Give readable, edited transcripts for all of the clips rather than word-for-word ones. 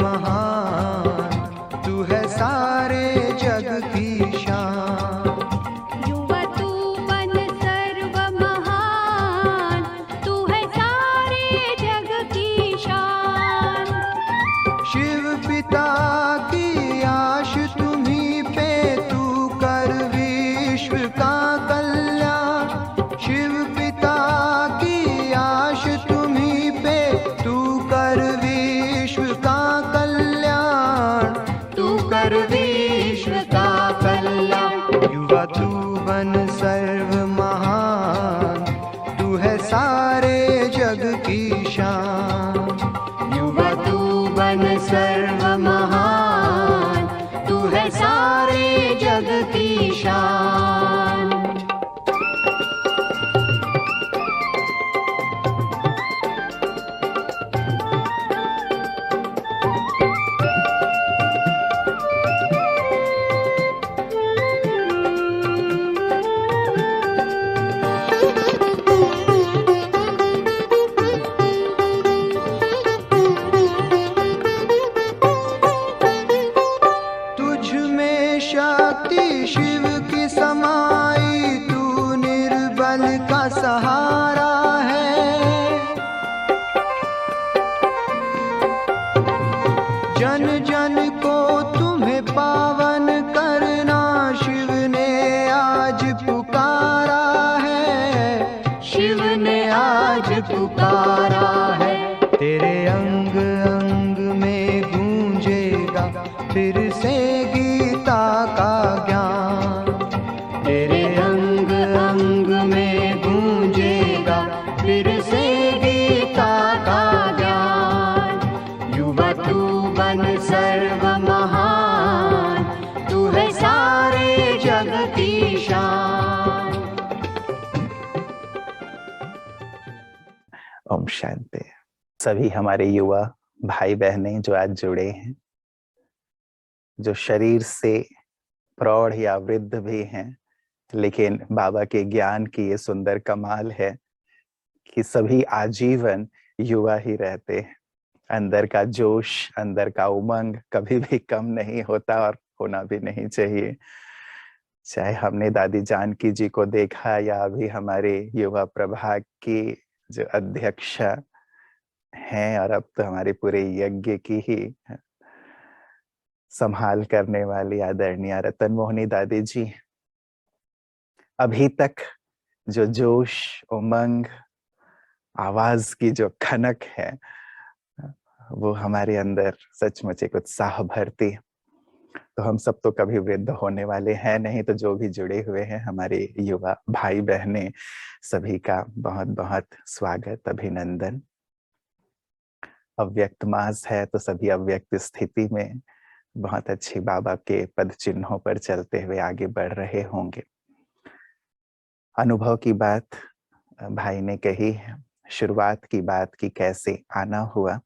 महान, तू है सारे जग की शान। युवा तू बन सर्व महान, तू है सारे जग की शान। शिव पिता की आश तुम्हीं पे, तू कर विश्व का कल्याण। शिव पिता की आश तुम्हीं पे, तू कर विश्व का कल्याण, तू कर विश्व का कल्याण। युवा तू बन सर्व महान, तू है सारे जग की शान। युवा तू बन सर्व महान, तू है सारे जग की शान। तुझ में शक्ति शिव की समाई, तू निर्बल का सहारा है। जन जन को तुम्हें पावन करना, शिव ने आज पुकारा है। शिव ने आज पुकारा है। तेरे अंग अंग में गूंजेगा फिर से गीता का ज्ञान। तेरे अंग अंग में गूंजेगा फिर से गीता का ज्ञान। युवा तू बन सर्व महान, तू है सारे जग की शान। ओम शांति। सभी हमारे युवा भाई बहनें जो आज जुड़े हैं, जो शरीर से प्रौढ़ या वृद्ध भी हैं, लेकिन बाबा के ज्ञान की ये सुंदर कमाल है कि सभी आजीवन युवा ही रहते हैं। अंदर का जोश, अंदर का उमंग कभी भी कम नहीं होता और होना भी नहीं चाहिए। चाहे हमने दादी जानकी जी को देखा या अभी हमारे युवा प्रभाग की जो अध्यक्ष हैं और अब तो हमारे पूरे यज्ञ की ही संभाल करने वाली आदरणीय रतन मोहनी दादी जी, अभी तक जो जोश, उमंग, आवाज की जो खनक है, वो हमारे अंदर सचमुच एक उत्साह भरती। तो हम सब तो कभी वृद्ध होने वाले हैं नहीं, तो जो भी जुड़े हुए हैं हमारे युवा भाई बहनें, सभी का बहुत बहुत स्वागत, अभिनंदन। अव्यक्त मास है तो सभी अव्यक्त स्थिति में बहुत अच्छी बाबा के पद चिन्हों पर चलते हुए आगे बढ़ रहे होंगे। अनुभव की बात भाई ने कही, शुरुआत की बात की कैसे आना हुआ।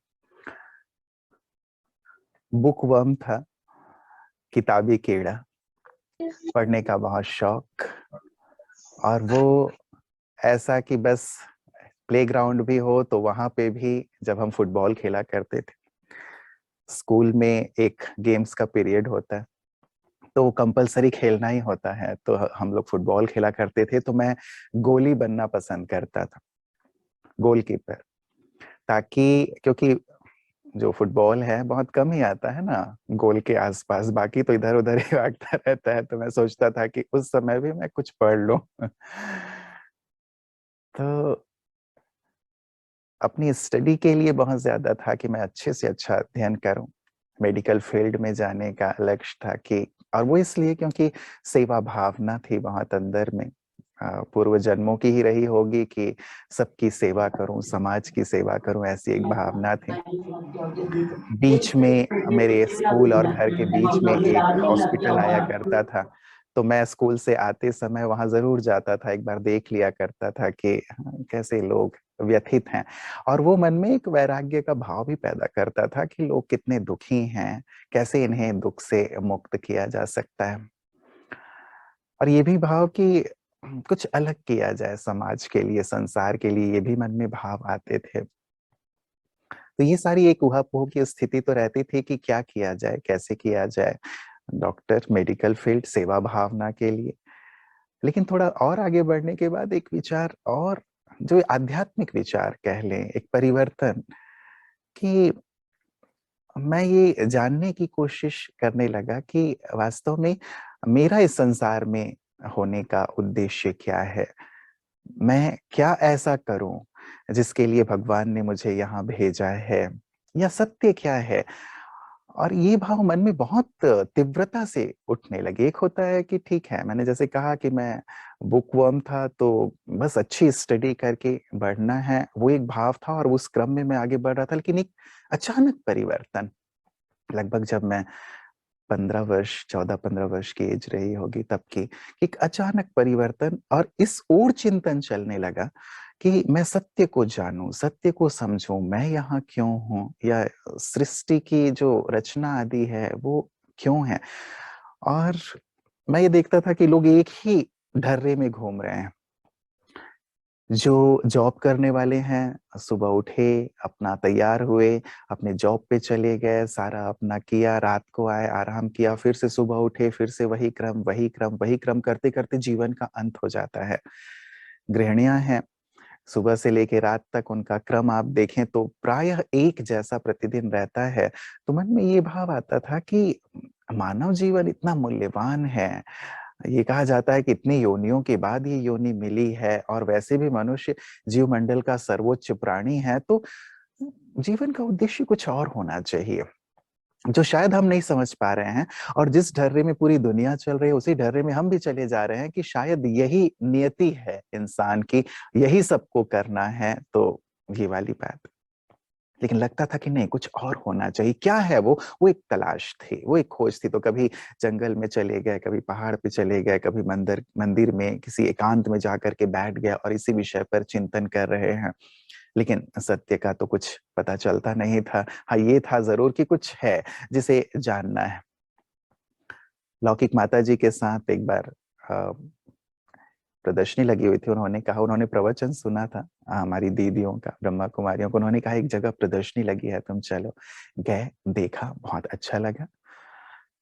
बुकवर्म था, किताबी कीड़ा, पढ़ने का बहुत शौक, और वो ऐसा कि बस प्लेग्राउंड भी हो तो वहां पे भी जब हम फुटबॉल खेला करते थे, स्कूल में एक गेम्स का पीरियड होता है तो वो कंपलसरी खेलना ही होता है, तो हम लोग फुटबॉल खेला करते थे। तो मैं गोली बनना पसंद करता था, गोलकीपर, ताकि क्योंकि जो फुटबॉल है बहुत कम ही आता है ना गोल के आसपास, बाकी तो इधर उधर ही भागता रहता है। तो मैं सोचता था कि उस समय भी मैं कुछ पढ़ लूं। तो अपनी स्टडी के लिए बहुत ज्यादा था कि मैं अच्छे से अच्छा अध्ययन करूं, मेडिकल फील्ड में जाने का लक्ष्य था कि, और वो इसलिए क्योंकि सेवा भावना थी बहुत अंदर में, पूर्व जन्मों की ही रही होगी कि सबकी सेवा करूं, समाज की सेवा करूं, ऐसी एक भावना थी। बीच में मेरे स्कूल और घर के बीच में एक हॉस्पिटल आया करता था, तो मैं स्कूल से आते समय वहां जरूर जाता था, एक बार देख लिया करता था कि कैसे लोग व्यथित हैं, और वो मन में एक वैराग्य का भाव भी पैदा करता था कि लोग कितने दुखी हैं, कैसे इन्हें दुख से मुक्त किया जा सकता है। और ये भी भाव कि कुछ अलग किया जाए समाज के लिए, संसार के लिए, ये भी मन में भाव आते थे। तो ये सारी एक ऊहापोह की स्थिति तो रहती थी कि क्या किया जाए, कैसे किया जाए। डॉक्टर, मेडिकल फील्ड, सेवा भावना के लिए। लेकिन थोड़ा और आगे बढ़ने के बाद एक विचार, और जो आध्यात्मिक विचार कह लें, एक परिवर्तन, कि मैं ये जानने की कोशिश करने लगा कि वास्तव में मेरा इस संसार में होने का उद्देश्य क्या है। मैं क्या ऐसा करूं जिसके लिए भगवान ने मुझे यहाँ भेजा है, या सत्य क्या है। और ये भाव मन में बहुत तीव्रता से उठने लगे। एक होता है कि ठीक है, मैंने जैसे कहा कि मैं बुकवर्म था, तो बस अच्छी स्टडी करके बढ़ना है, वो एक भाव था और उस क्रम में मैं आगे बढ़ रहा था। लेकिन एक अचानक परिवर्तन, लगभग जब मैं 15 वर्ष, 14-15 वर्ष की एज रही होगी तब की, एक अचानक परिवर्तन, और इस ओर चिंतन चलने लगा कि मैं सत्य को जानूं, सत्य को समझूं, मैं यहाँ क्यों हूं, या सृष्टि की जो रचना आदि है वो क्यों है। और मैं ये देखता था कि लोग एक ही ढर्रे में घूम रहे हैं। जो जॉब करने वाले हैं, सुबह उठे, अपना तैयार हुए, अपने जॉब पे चले गए, सारा अपना किया, रात को आए, आराम किया, फिर से सुबह उठे, फिर से वही क्रम, वही क्रम, वही क्रम करते करते जीवन का अंत हो जाता है। गृहिणियां हैं, सुबह से लेके रात तक उनका क्रम आप देखें तो प्रायः एक जैसा प्रतिदिन रहता है। तो मन में ये भाव आता था कि मानव जीवन इतना मूल्यवान है। ये कहा जाता है कि इतनी योनियों के बाद ये योनि मिली है, और वैसे भी मनुष्य जीव मंडल का सर्वोच्च प्राणी है, तो जीवन का उद्देश्य कुछ और होना चाहिए, जो शायद हम नहीं समझ पा रहे हैं। और जिस ढर्रे में पूरी दुनिया चल रही है, उसी ढर्रे में हम भी चले जा रहे हैं कि शायद यही नियति है इंसान की, यही सबको करना है। तो ये वाली बात। लेकिन लगता था कि नहीं, कुछ और होना चाहिए। क्या है वो एक तलाश थी, वो एक खोज थी। तो कभी जंगल में चले गए, कभी पहाड़ पे चले गए, कभी मंदिर में किसी एकांत में जाकर के बैठ गया और इसी विषय पर चिंतन कर रहे हैं। लेकिन सत्य का तो कुछ पता चलता नहीं था। हाँ, ये था जरूर कि कुछ है जिसे जानना है। लौकिक माता जी के साथ एक बार प्रदर्शनी लगी हुई थी। उन्होंने कहा, उन्होंने प्रवचन सुना था हमारी दीदियों का, ब्रह्मा कुमारियों को। उन्होंने कहा एक जगह प्रदर्शनी लगी है, तुम चलो। गए, देखा, बहुत अच्छा लगा।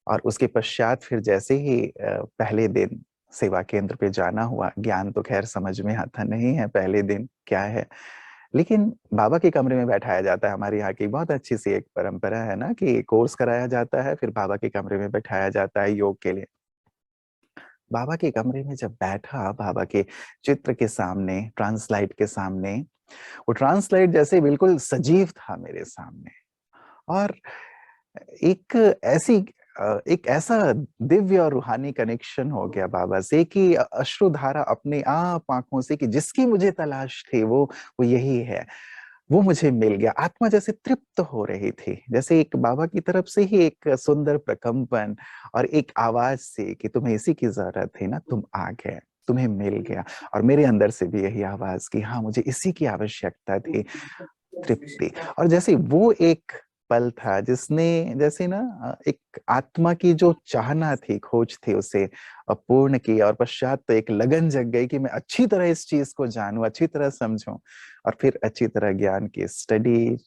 और उसके पश्चात फिर जैसे ही पहले दिन सेवा केंद्र पे जाना हुआ, ज्ञान तो खैर समझ में आता नहीं है पहले दिन क्या है, लेकिन बाबा के कमरे में बैठाया जाता है। हमारे यहाँ की बहुत अच्छी सी एक परंपरा है ना, कि कोर्स कराया जाता है, फिर बाबा के कमरे में बैठाया जाता है योग के लिए। बाबा के कमरे में जब बैठा, बाबा के चित्र के सामने, ट्रांसलाइट के सामने, वो ट्रांसलाइट जैसे बिल्कुल सजीव था मेरे सामने। और एक ऐसी एक ऐसा दिव्य और रूहानी कनेक्शन हो गया बाबा से कि अश्रुधारा अपने आप आंखों से, कि जिसकी मुझे तलाश थी वो यही है, वो मुझे मिल गया। आत्मा जैसे तृप्त हो रही थी, जैसे एक बाबा की तरफ से ही एक सुंदर प्रकंपन और एक आवाज से कि तुम्हें इसी की जरूरत थी ना, तुम आ गए, तुम्हें मिल गया। और मेरे अंदर से भी यही आवाज कि हाँ, मुझे इसी की आवश्यकता थी, तृप्ति। और जैसे वो एक पल था जिसने, जैसे ना, एक आत्मा की जो चाहना थी, खोज थी, उसे पूर्ण की। और पश्चात तो एक लगन जग गई कि मैं अच्छी तरह इस चीज को जानूं, अच्छी तरह समझूं, और फिर अच्छी तरह ज्ञान की स्टडी,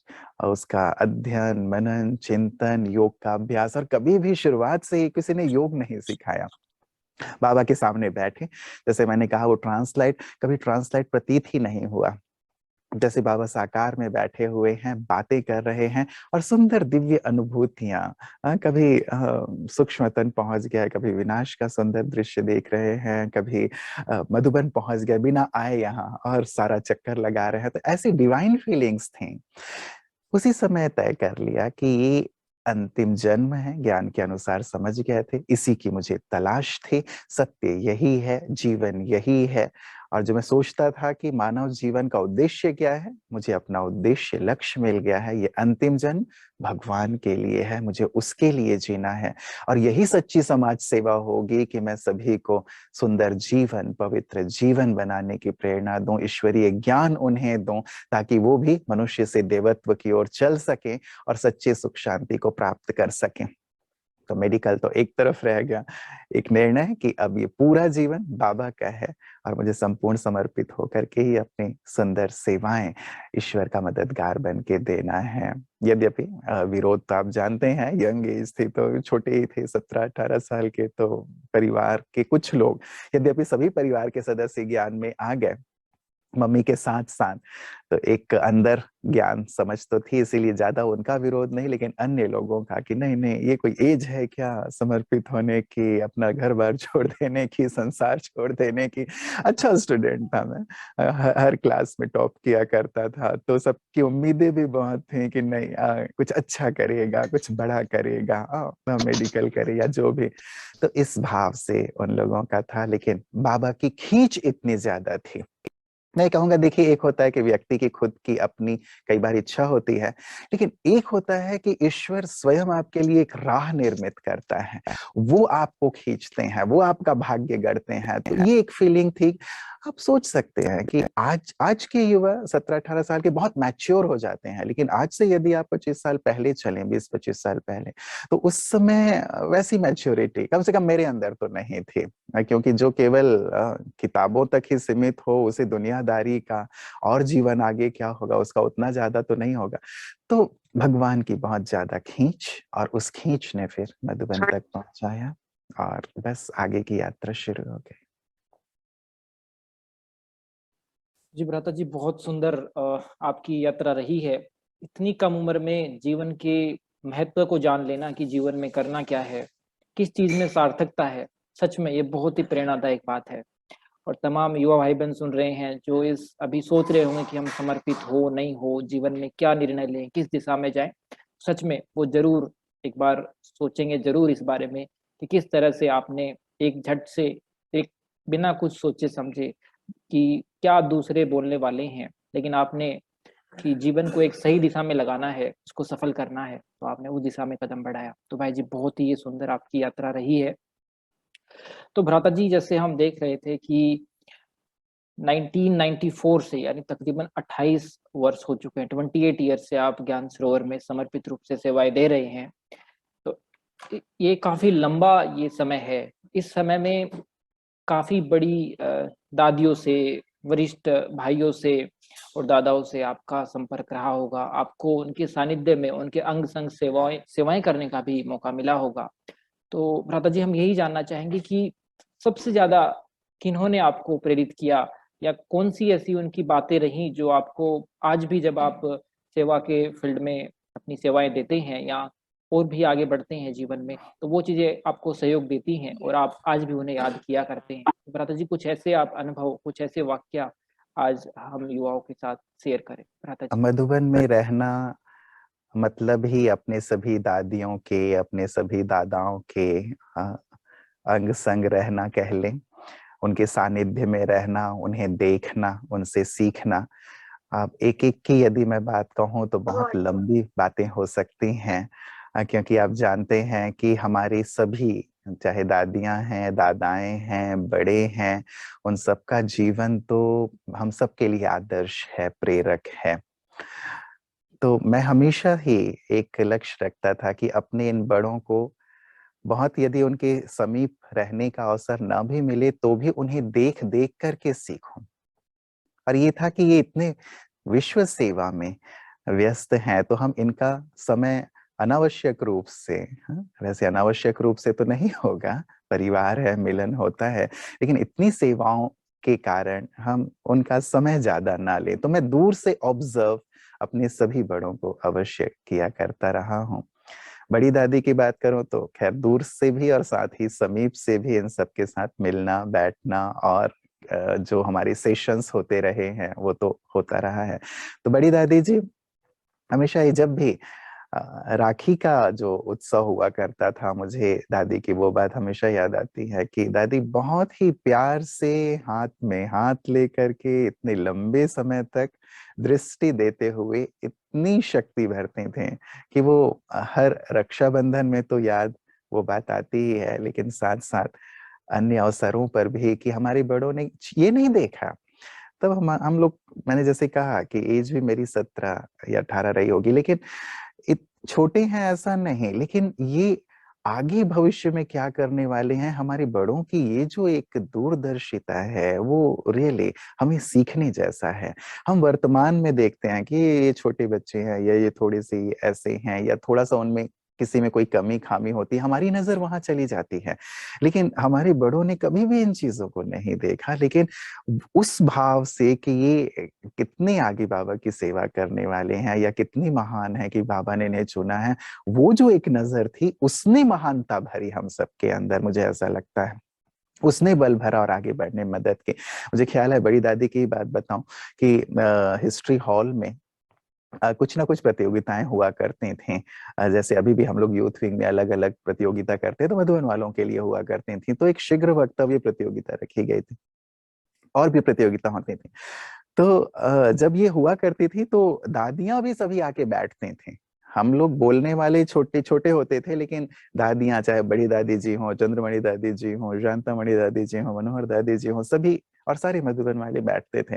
उसका अध्ययन, मनन, चिंतन, योग का अभ्यास। और कभी भी शुरुआत से ही किसी ने योग नहीं सिखाया। बाबा के सामने बैठे, जैसे मैंने कहा, वो ट्रांसलाइट कभी ट्रांसलाइट प्रतीत ही नहीं हुआ। जैसे बाबा साकार में बैठे हुए हैं, बातें कर रहे हैं, और सुंदर दिव्य अनुभूतियां, कभी सूक्ष्मतन पहुंच गया, कभी विनाश का सुंदर दृश्य देख रहे हैं, कभी मधुबन पहुंच गए बिना आए यहाँ, और सारा चक्कर लगा रहे हैं। तो ऐसी डिवाइन फीलिंग्स थी। उसी समय तय कर लिया कि ये अंतिम जन्म है, ज्ञान के अनुसार समझ गए थे, इसी की मुझे तलाश थी। सत्य यही है, जीवन यही है। और जो मैं सोचता था कि मानव जीवन का उद्देश्य क्या है, मुझे अपना उद्देश्य, लक्ष्य मिल गया है। ये अंतिम जन्म भगवान के लिए है, मुझे उसके लिए जीना है। और यही सच्ची समाज सेवा होगी कि मैं सभी को सुंदर जीवन, पवित्र जीवन बनाने की प्रेरणा दूं, ईश्वरीय ज्ञान उन्हें दूं, ताकि वो भी मनुष्य से देवत्व की ओर चल सके और सच्चे सुख शांति को प्राप्त कर सकें। तो मेडिकल तो एक तरफ रह गया, एक निर्णय कि अब ये पूरा जीवन बाबा का है और मुझे संपूर्ण समर्पित होकर के ही अपनी सुंदर सेवाएं ईश्वर का मददगार बन के देना है। यद्यपि विरोध तो आप जानते हैं, यंग एज थे तो छोटे ही थे, 17-18 साल के, तो परिवार के कुछ लोग, यद्यपि सभी परिवार के सदस्य ज्ञान में आ गए मम्मी के साथ साथ, तो एक अंदर ज्ञान समझ तो थी, इसीलिए ज्यादा उनका विरोध नहीं, लेकिन अन्य लोगों का कि नहीं नहीं ये कोई एज है क्या समर्पित होने की, अपना घर बार छोड़ देने की, संसार छोड़ देने की। अच्छा स्टूडेंट था मैं, हर क्लास में टॉप किया करता था, तो सबकी उम्मीदें भी बहुत थी कि नहीं कुछ अच्छा करेगा, कुछ बड़ा करेगा, मेडिकल करे या जो भी। तो इस भाव से उन लोगों का था, लेकिन बाबा की खींच इतनी ज्यादा थी। मैं कहूंगा, देखिए एक होता है कि व्यक्ति की खुद की अपनी कई बार इच्छा होती है, लेकिन एक होता है कि ईश्वर स्वयं आपके लिए एक राह निर्मित करता है, वो आपको खींचते हैं, वो आपका भाग्य गढ़ते हैं। तो ये एक फीलिंग थी। आप सोच सकते हैं कि आज के युवा 17-18 साल के बहुत मैच्योर हो जाते हैं, लेकिन आज से यदि आप 25 साल पहले चलें, 20-25 साल पहले, तो उस समय वैसी मैच्योरिटी कम से कम मेरे अंदर तो नहीं थी, क्योंकि जो केवल किताबों तक ही सीमित हो, उसे दुनियादारी का और जीवन आगे क्या होगा उसका उतना ज्यादा तो नहीं होगा। तो भगवान की बहुत ज्यादा खींच, और उस खींच ने फिर मधुबन तक पहुंचाया, और बस आगे की यात्रा शुरू हो गई। जी भ्राता जी, बहुत सुंदर आपकी यात्रा रही है। इतनी कम उम्र में जीवन के महत्व को जान लेना कि जीवन में करना क्या है, किस चीज में सार्थकता है, सच में ये बहुत ही प्रेरणादायक बात है। और तमाम युवा भाई बहन सुन रहे हैं जो इस अभी सोच रहे होंगे कि हम समर्पित हो नहीं हो, जीवन में क्या निर्णय लें, किस दिशा में जाएं, सच में वो जरूर एक बार सोचेंगे जरूर इस बारे में कि किस तरह से आपने एक झट से, एक बिना कुछ सोचे समझे कि क्या दूसरे बोलने वाले हैं, लेकिन आपने कि जीवन को एक सही दिशा में लगाना है, उसको सफल करना है, तो आपने उस दिशा में कदम बढ़ाया। तो भाई जी बहुत ही ये सुंदर आपकी यात्रा रही है। तो भ्राता जी, जैसे हम देख रहे थे कि 1994 से यानी तकरीबन 28 वर्ष हो चुके हैं, 28 ईयर से आप ज्ञान सरोवर में समर्पित रूप से सेवाएं दे रहे हैं। तो ये काफी लंबा ये समय है। इस समय में काफी बड़ी दादियों से, वरिष्ठ भाइयों से और दादाओं से आपका संपर्क रहा होगा, आपको उनके सानिध्य में उनके अंग संग सेवाएं करने का भी मौका मिला होगा। तो भ्राता जी, हम यही जानना चाहेंगे कि सबसे ज्यादा किन्होंने आपको प्रेरित किया, या कौन सी ऐसी उनकी बातें रही जो आपको आज भी जब आप सेवा के फील्ड में अपनी सेवाएं देते हैं या और भी आगे बढ़ते हैं जीवन में, तो वो चीजें आपको सहयोग देती हैं और आप आज भी उन्हें याद किया करते हैं। तो भ्राता जी, कुछ ऐसे आप अनुभव, कुछ ऐसे वाक्य आज हम युवाओं के साथ शेयर करें भ्राता जी। मधुबन में रहना मतलब ही अपने सभी दादियों के, अपने सभी दादाओं के अंग संग रहना कह लें, उनके सानिध्य में रहना, उन्हें देखना, उनसे सीखना। अब एक एक की यदि मैं बात कहूँ तो बहुत लंबी बातें हो सकती हैं, क्योंकि आप जानते हैं कि हमारी सभी, चाहे दादियां हैं, दादाएं हैं, बड़े हैं, उन सबका जीवन तो हम सबके लिए आदर्श है, प्रेरक है। तो मैं हमेशा ही एक लक्ष्य रखता था कि अपने इन बड़ों को बहुत, यदि उनके समीप रहने का अवसर ना भी मिले तो भी उन्हें देख देख करके सीखूं। और ये था कि ये इतने विश्व सेवा में व्यस्त हैं, तो हम इनका समय अनावश्यक रूप से, वैसे अनावश्यक रूप से तो नहीं होगा, परिवार है, मिलन होता है, लेकिन इतनी सेवाओं के कारण हम उनका समय ज्यादा ना लें। तो मैं दूर से ऑब्जर्व अपने सभी बड़ों को अवश्य किया करता रहा हूँ। बड़ी दादी की बात करूं तो खैर दूर से भी और साथ ही समीप से भी इन सब के साथ मिलना, बैठना, और जो हमारे सेशंस होते रहे हैं वो तो होता रहा है। तो बड़ी दादी जी हमेशा ही, जब भी राखी का जो उत्सव हुआ करता था, मुझे दादी की वो बात हमेशा याद आती है कि दादी बहुत ही प्यार से हाथ में हाथ लेकर के इतने लंबे समय तक दृष्टि देते हुए इतनी शक्ति भरते थे कि वो हर रक्षाबंधन में तो याद वो बात आती ही है, लेकिन साथ साथ अन्य अवसरों पर भी, कि हमारे बड़ों ने ये नहीं देखा। तब हम लोग, मैंने जैसे कहा कि एज भी मेरी 17 या 18 रही होगी, लेकिन छोटे हैं ऐसा नहीं, लेकिन ये आगे भविष्य में क्या करने वाले हैं, हमारे बड़ों की ये जो एक दूरदर्शिता है वो रियली हमें सीखने जैसा है। हम वर्तमान में देखते हैं कि ये छोटे बच्चे हैं या ये थोड़ी सी ऐसे हैं या थोड़ा सा उनमें किसी में कोई कमी खामी होती है, हमारी नजर वहां चली जाती है। लेकिन हमारे बड़ों ने कभी भी इन चीजों को नहीं देखा, लेकिन उस भाव से कि ये कितने आगे बाबा की सेवा करने वाले हैं या कितनी महान है कि बाबा ने इन्हें चुना है, वो जो एक नजर थी उसने महानता भरी हम सबके अंदर, मुझे ऐसा लगता है। उसने बल भरा और आगे बढ़ने में मदद की। मुझे ख्याल है, बड़ी दादी की बात बताऊं कि हिस्ट्री हॉल में कुछ ना कुछ प्रतियोगिताएं हुआ करती थी। जैसे अभी भी हम लोग यूथ विंग में अलग अलग प्रतियोगिता करते हैं, तो मधुबन वालों के लिए हुआ करती थी। तो एक शीघ्र वक्तव्य प्रतियोगिता रखी गई थी, और भी प्रतियोगिता होती थी। तो जब ये हुआ करती थी तो दादियां भी सभी आके बैठती थी। हम लोग बोलने वाले छोटे छोटे होते थे, लेकिन दादियां, चाहे बड़ी दादी जी हो, चंद्रमणि दादी जी हो, शांतामणि दादी जी हो, मनोहर दादी जी हो, सभी और सारे मधुबन वाले बैठते थे।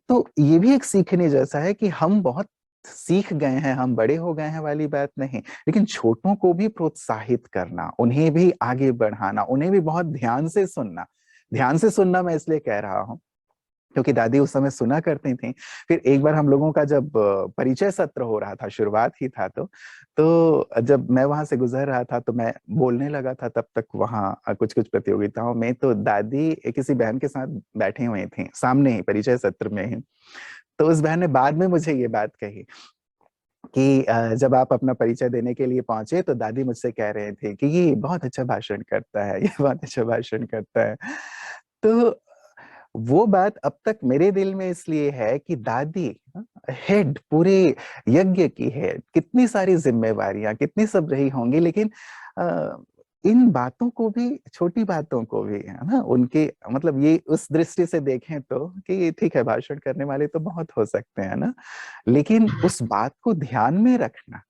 तो ये भी एक सीखने जैसा है कि हम बहुत सीख गए हैं, हम बड़े हो गए हैं वाली बात नहीं, लेकिन छोटों को भी प्रोत्साहित करना, उन्हें भी आगे बढ़ाना, उन्हें भी बहुत ध्यान से सुनना। ध्यान से सुनना मैं इसलिए कह रहा हूं क्योंकि दादी उस समय सुना करती थी। फिर एक बार हम लोगों का जब परिचय सत्र हो रहा था, शुरुआत ही था, तो जब मैं वहां से गुजर रहा था तो मैं बोलने लगा था तब तक वहां कुछ कुछ प्रतियोगिताओं में, तो दादी किसी बहन के साथ बैठी हुई थी सामने ही, परिचय सत्र में ही। तो उस बहन ने बाद में मुझे ये बात कही कि जब आप अपना परिचय देने के लिए पहुंचे तो दादी मुझसे कह रहे थे कि ये बहुत अच्छा भाषण करता है, ये बहुत अच्छा भाषण करता है। तो वो बात अब तक मेरे दिल में इसलिए है कि दादी हेड, पूरे यज्ञ की हेड, कितनी सारी जिम्मेवारियां, कितनी सब रही होंगी, लेकिन इन बातों को भी, छोटी बातों को भी, है ना, उनके मतलब ये उस दृष्टि से देखें तो कि ठीक है, भाषण करने वाले तो बहुत हो सकते हैं ना, लेकिन उस बात को ध्यान में रखना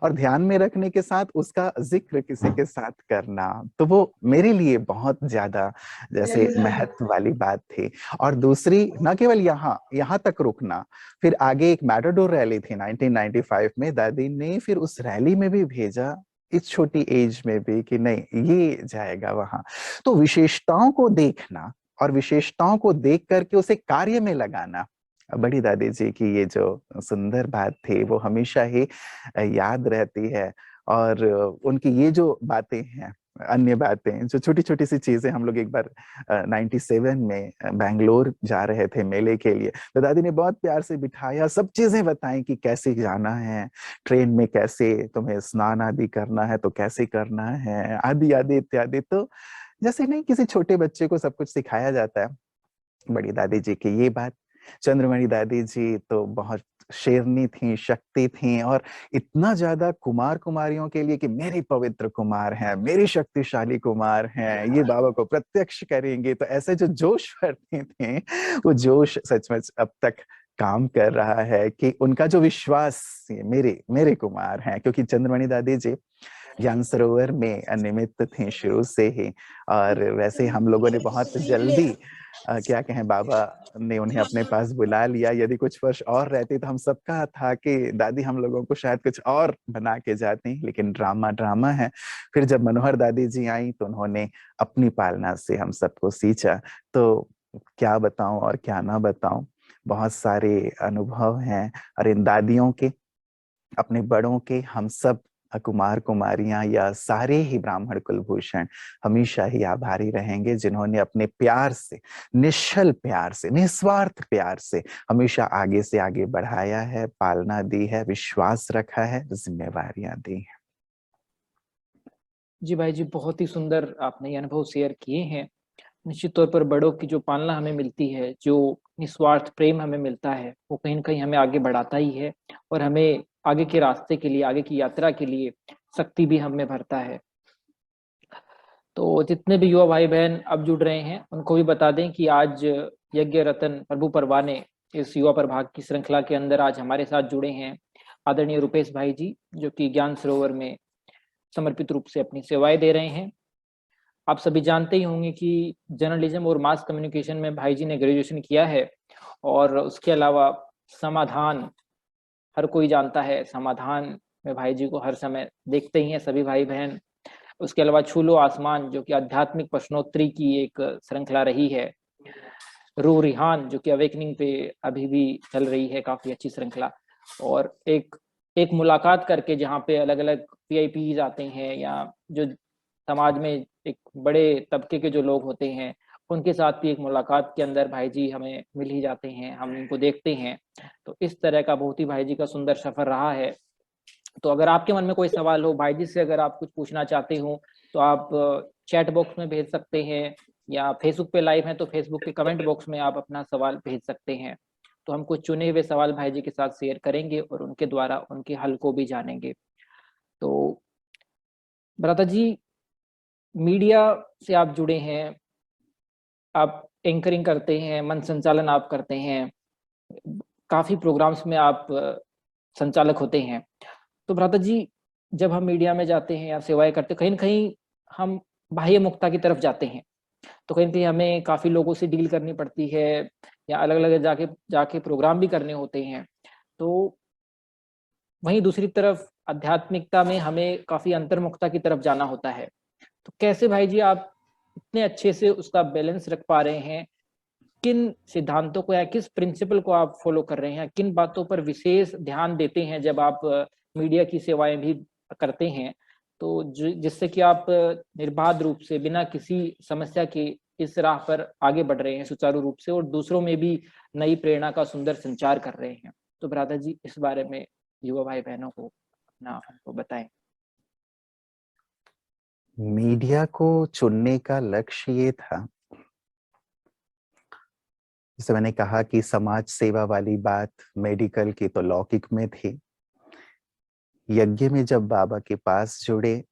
और ध्यान में रखने के साथ उसका जिक्र किसी के साथ करना, तो वो मेरे लिए बहुत ज्यादा जैसे महत्व वाली बात थी। और दूसरी, न केवल यहाँ यहाँ तक रुकना, फिर आगे एक मैटाडोर रैली थी 1995 में, दादी ने फिर उस रैली में भी भेजा, इस छोटी एज में भी, कि नहीं ये जाएगा वहां। तो विशेषताओं को देखना और विशेषताओं को देख करके उसे कार्य में लगाना, बड़ी दादी जी की ये जो सुंदर बात थी वो हमेशा ही याद रहती है। और उनकी ये जो बातें हैं, अन्य बातें, जो छोटी छोटी सी चीजें, हम लोग एक बार 97 में बैंगलोर जा रहे थे मेले के लिए, तो दादी ने बहुत प्यार से बिठाया, सब चीजें बताई कि कैसे जाना है, ट्रेन में कैसे तुम्हें स्नान आदि करना है तो कैसे करना है, आदि आदि इत्यादि। तो जैसे नहीं किसी छोटे बच्चे को सब कुछ सिखाया जाता है, बड़ी दादी जी की ये बात। चंद्रमणि दादी जी तो बहुत शेरनी थी, शक्ति थी, और इतना ज्यादा कुमार कुमारियों के लिए कि मेरे पवित्र कुमार हैं, मेरे शक्तिशाली कुमार हैं, ये बाबा को प्रत्यक्ष करेंगे, तो ऐसे जो जोश भरते थे, वो जोश सचमुच अब तक काम कर रहा है कि उनका जो विश्वास, ये मेरे मेरे कुमार हैं, क्योंकि चंद्रमणि दादी जी ज्ञान सरोवर में निमित्त थे शुरू से ही। और वैसे हम लोगों ने बहुत जल्दी क्या कहें, बाबा ने उन्हें अपने पास बुला लिया। यदि कुछ वर्ष और रहते तो हम सबका था कि दादी हम लोगों को शायद कुछ और बना के जाती, लेकिन ड्रामा ड्रामा है। फिर जब मनोहर दादी जी आई तो उन्होंने अपनी पालना से हम सबको सींचा। तो क्या बताऊं और क्या ना बताऊं, बहुत सारे अनुभव हैं। और इन दादियों के, अपने बड़ों के, हम सब कुमार कुमारियां या सारे ही ब्राह्मण कुलभूषण हमेशा ही आभारी रहेंगे, जिन्होंने अपने प्यार से, निश्चल प्यार से, निस्वार्थ प्यार से हमेशा आगे से आगे बढ़ाया है, पालना दी है, विश्वास रखा है, जिम्मेवारियां दी हैं। जी भाई जी, बहुत ही सुंदर आपने ये अनुभव शेयर किए हैं। निश्चित तौर पर बड़ों की जो पालना हमें मिलती है, जो निस्वार्थ प्रेम हमें मिलता है, वो कहीं न कहीं हमें आगे बढ़ाता ही है और हमें आगे के रास्ते के लिए, आगे की यात्रा के लिए शक्ति भी हम में भरता है। तो जितने भी युवा भाई बहन अब जुड़ रहे हैं, उनको भी बता दें कि आज यज्ञ रतन प्रभु परवाने इस युवा प्रभाग की श्रृंखला के अंदर आज हमारे साथ जुड़े हैं आदरणीय रुपेश भाई जी, जो कि ज्ञान सरोवर में समर्पित रूप से अपनी सेवाएं दे रहे हैं। आप सभी जानते ही होंगे कि जर्नलिज्म और मास कम्युनिकेशन में भाई जी ने ग्रेजुएशन किया है, और उसके अलावा समाधान, हर कोई जानता है समाधान में भाई जी को हर समय देखते ही हैं सभी भाई बहन। उसके अलावा छू लो आसमान जो कि आध्यात्मिक प्रश्नोत्तरी की एक श्रृंखला रही है, रूह रिहान जो कि अवेकनिंग पे अभी भी चल रही है, काफी अच्छी श्रृंखला, और एक मुलाकात करके जहाँ पे अलग अलग वीआईपी आते हैं या जो समाज में एक बड़े तबके के जो लोग होते हैं उनके साथ भी एक मुलाकात के अंदर भाई जी हमें मिल ही जाते हैं, हम इनको देखते हैं। तो इस तरह का बहुत ही भाई जी का सुंदर सफर रहा है। तो अगर आपके मन में कोई सवाल हो भाई जी से, अगर आप कुछ पूछना चाहते हो तो आप चैट बॉक्स में भेज सकते हैं, या फेसबुक पे लाइव है तो फेसबुक के कमेंट बॉक्स में आप अपना सवाल भेज सकते हैं। तो हम कुछ चुने हुए सवाल भाई जी के साथ शेयर करेंगे और उनके द्वारा उनके हल को भी जानेंगे। तो भ्राता जी, मीडिया से आप जुड़े हैं, आप एंकरिंग करते हैं, मन संचालन आप करते हैं, काफी प्रोग्राम्स में आप संचालक होते हैं। तो भ्राता जी, जब हम मीडिया में जाते हैं या सेवाएं करते हैं, कहीं ना कहीं हम बाह्य मुक्ता की तरफ जाते हैं, तो कहीं ना कहीं हमें काफी लोगों से डील करनी पड़ती है या अलग अलग जाके जाके प्रोग्राम भी करने होते हैं। तो वहीं दूसरी तरफ आध्यात्मिकता में हमें काफी अंतर्मुखता की तरफ जाना होता है। तो कैसे भाई जी आप इतने अच्छे से उसका बैलेंस रख पा रहे हैं? किन सिद्धांतों को या किस प्रिंसिपल को आप फॉलो कर रहे हैं? किन बातों पर विशेष ध्यान देते हैं जब आप मीडिया की सेवाएं भी करते हैं, तो जिससे कि आप निर्बाध रूप से बिना किसी समस्या के इस राह पर आगे बढ़ रहे हैं सुचारू रूप से और दूसरों में भी नई प्रेरणा का सुंदर संचार कर रहे हैं? तो भ्राता जी, इस बारे में युवा भाई बहनों को अपना हमको बताएं। मीडिया को चुनने का लक्ष्य ये था, जैसे मैंने कहा कि समाज सेवा वाली बात मेडिकल की तो लौकिक में थी, यज्ञ में जब बाबा के पास जुड़े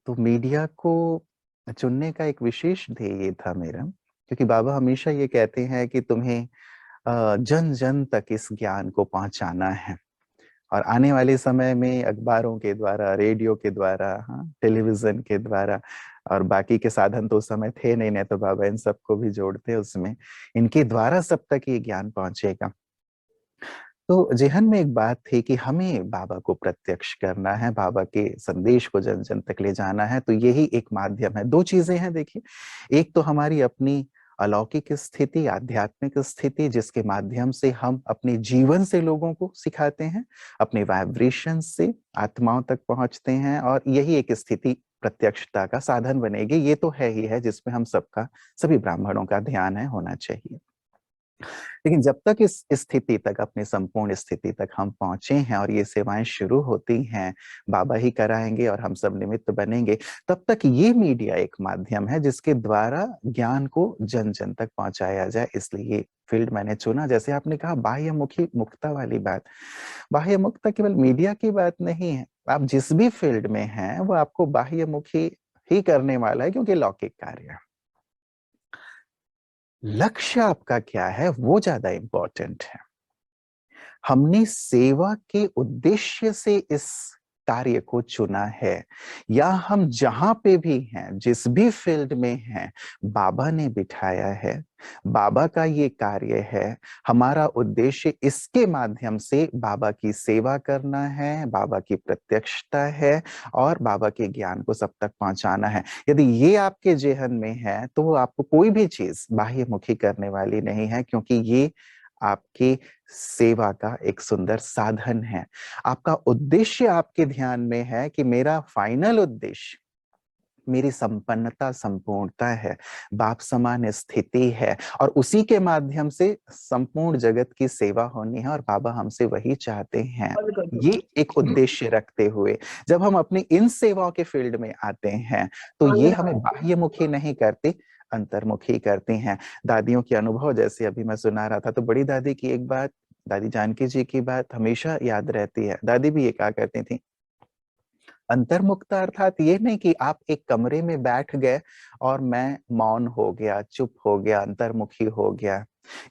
तो मीडिया को चुनने का एक विशेष ध्येय था मेरा, क्योंकि बाबा हमेशा ये कहते हैं कि तुम्हें जन जन तक इस ज्ञान को पहुंचाना है, और आने वाले समय में अखबारों के द्वारा, रेडियो के द्वारा, हाँ, टेलीविजन के द्वारा, और बाकी के साधन तो उस समय थे नहीं तो बाबा इन सबको भी जोड़ते उसमें, इनके द्वारा सब तक ये ज्ञान पहुंचेगा। तो जेहन में एक बात थी कि हमें बाबा को प्रत्यक्ष करना है, बाबा के संदेश को जन जन तक ले जाना है, तो यही एक माध्यम है। दो चीजें हैं देखिए, एक तो हमारी अपनी अलौकिक स्थिति, आध्यात्मिक स्थिति, जिसके माध्यम से हम अपने जीवन से लोगों को सिखाते हैं, अपने वाइब्रेशन से आत्माओं तक पहुंचते हैं, और यही एक स्थिति प्रत्यक्षता का साधन बनेगी। ये तो है ही है जिसमें हम सबका, सभी ब्राह्मणों का ध्यान है, होना चाहिए। लेकिन जब तक इस स्थिति तक, अपनी संपूर्ण स्थिति तक हम पहुंचे हैं और ये सेवाएं शुरू होती हैं, बाबा ही कराएंगे और हम सब निमित्त बनेंगे, तब तक ये मीडिया एक माध्यम है जिसके द्वारा ज्ञान को जन जन तक पहुंचाया जाए। इसलिए ये फील्ड मैंने चुना। जैसे आपने कहा बाह्य मुखी मुक्ता वाली बात, बाह्य मुक्ता केवल मीडिया की बात नहीं है। आप जिस भी फील्ड में हैं वो आपको बाह्य मुखी ही करने वाला है, क्योंकि लौकिक कार्य है। लक्ष्य आपका क्या है वो ज्यादा इंपॉर्टेंट है। हमने सेवा के उद्देश्य से इस कार्य को चुना है, या हम जहां पे भी हैं, जिस भी फील्ड में हैं, बाबा ने बिठाया है, बाबा का ये कार्य है, हमारा उद्देश्य इसके माध्यम से बाबा की सेवा करना है, बाबा की प्रत्यक्षता है और बाबा के ज्ञान को सब तक पहुंचाना है। यदि ये आपके जेहन में है तो आपको कोई भी चीज बाह्यमुखी करने वाली नहीं है, क्योंकि ये आपकी सेवा का एक सुंदर साधन है। आपका उद्देश्य आपके ध्यान में है कि मेरा फाइनल उद्देश्य मेरी संपन्नता, संपूर्णता है, बाप समान स्थिति है, और उसी के माध्यम से संपूर्ण जगत की सेवा होनी है, और बाबा हमसे वही चाहते हैं। ये एक उद्देश्य रखते हुए जब हम अपनी इन सेवाओं के फील्ड में आते हैं तो ये हमें बाह्यमुखी नहीं करती, अंतर्मुखी करती हैं। दादियों के अनुभव जैसे अभी मैं सुना रहा था, तो बड़ी दादी की एक बात, दादी जानकी जी की बात हमेशा याद रहती है। दादी भी ये कहा करती थी, अंतर्मुक्ता अर्थात ये नहीं कि आप एक कमरे में बैठ गए और मैं मौन हो गया, चुप हो गया, अंतर्मुखी हो गया,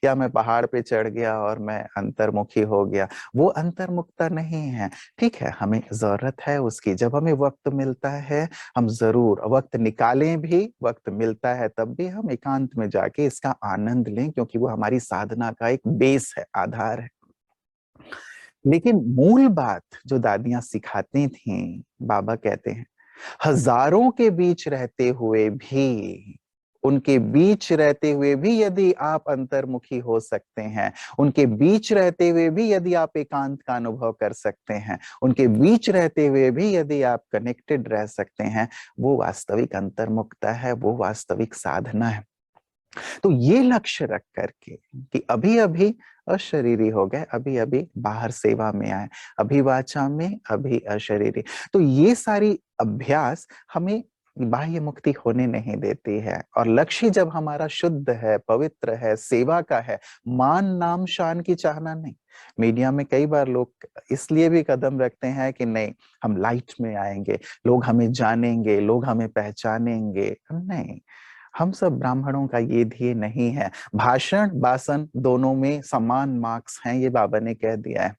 या मैं पहाड़ पे चढ़ गया और मैं अंतर्मुखी हो गया। वो अंतर्मुक्ता नहीं है। ठीक है, हमें जरूरत है उसकी, जब हमें वक्त मिलता है हम जरूर वक्त निकालें भी, वक्त मिलता है तब भी हम एकांत में जाके इसका आनंद लें, क्योंकि वो हमारी साधना का एक बेस है, आधार है। लेकिन मूल बात जो दादियां सिखाती थीं, बाबा कहते हैं हजारों के बीच रहते हुए भी, उनके बीच रहते हुए भी यदि आप अंतर्मुखी हो सकते हैं, उनके बीच रहते हुए भी यदि आप एकांत का अनुभव कर सकते हैं, उनके बीच रहते हुए भी यदि आप कनेक्टेड रह सकते हैं, वो वास्तविक अंतर्मुखता है, वो वास्तविक साधना है। तो ये लक्ष्य रख करके कि अभी अभी अशरीरी हो गए, अभी अभी बाहर सेवा में आए, अभी वाचा में, अभी अशरीरी, तो ये सारी अभ्यास हमें बाह्य मुक्ति होने नहीं देती है। और लक्ष्य जब हमारा शुद्ध है, पवित्र है, सेवा का है, मान नाम शान की चाहना नहीं। मीडिया में कई बार लोग इसलिए भी कदम रखते हैं कि नहीं, हम लाइट में आएंगे, लोग हमें जानेंगे, लोग हमें पहचानेंगे। नहीं, हम सब ब्राह्मणों का ये ध्येय नहीं है। भाषण बासन दोनों में समान मार्क्स हैं, ये बाबा ने कह दिया है।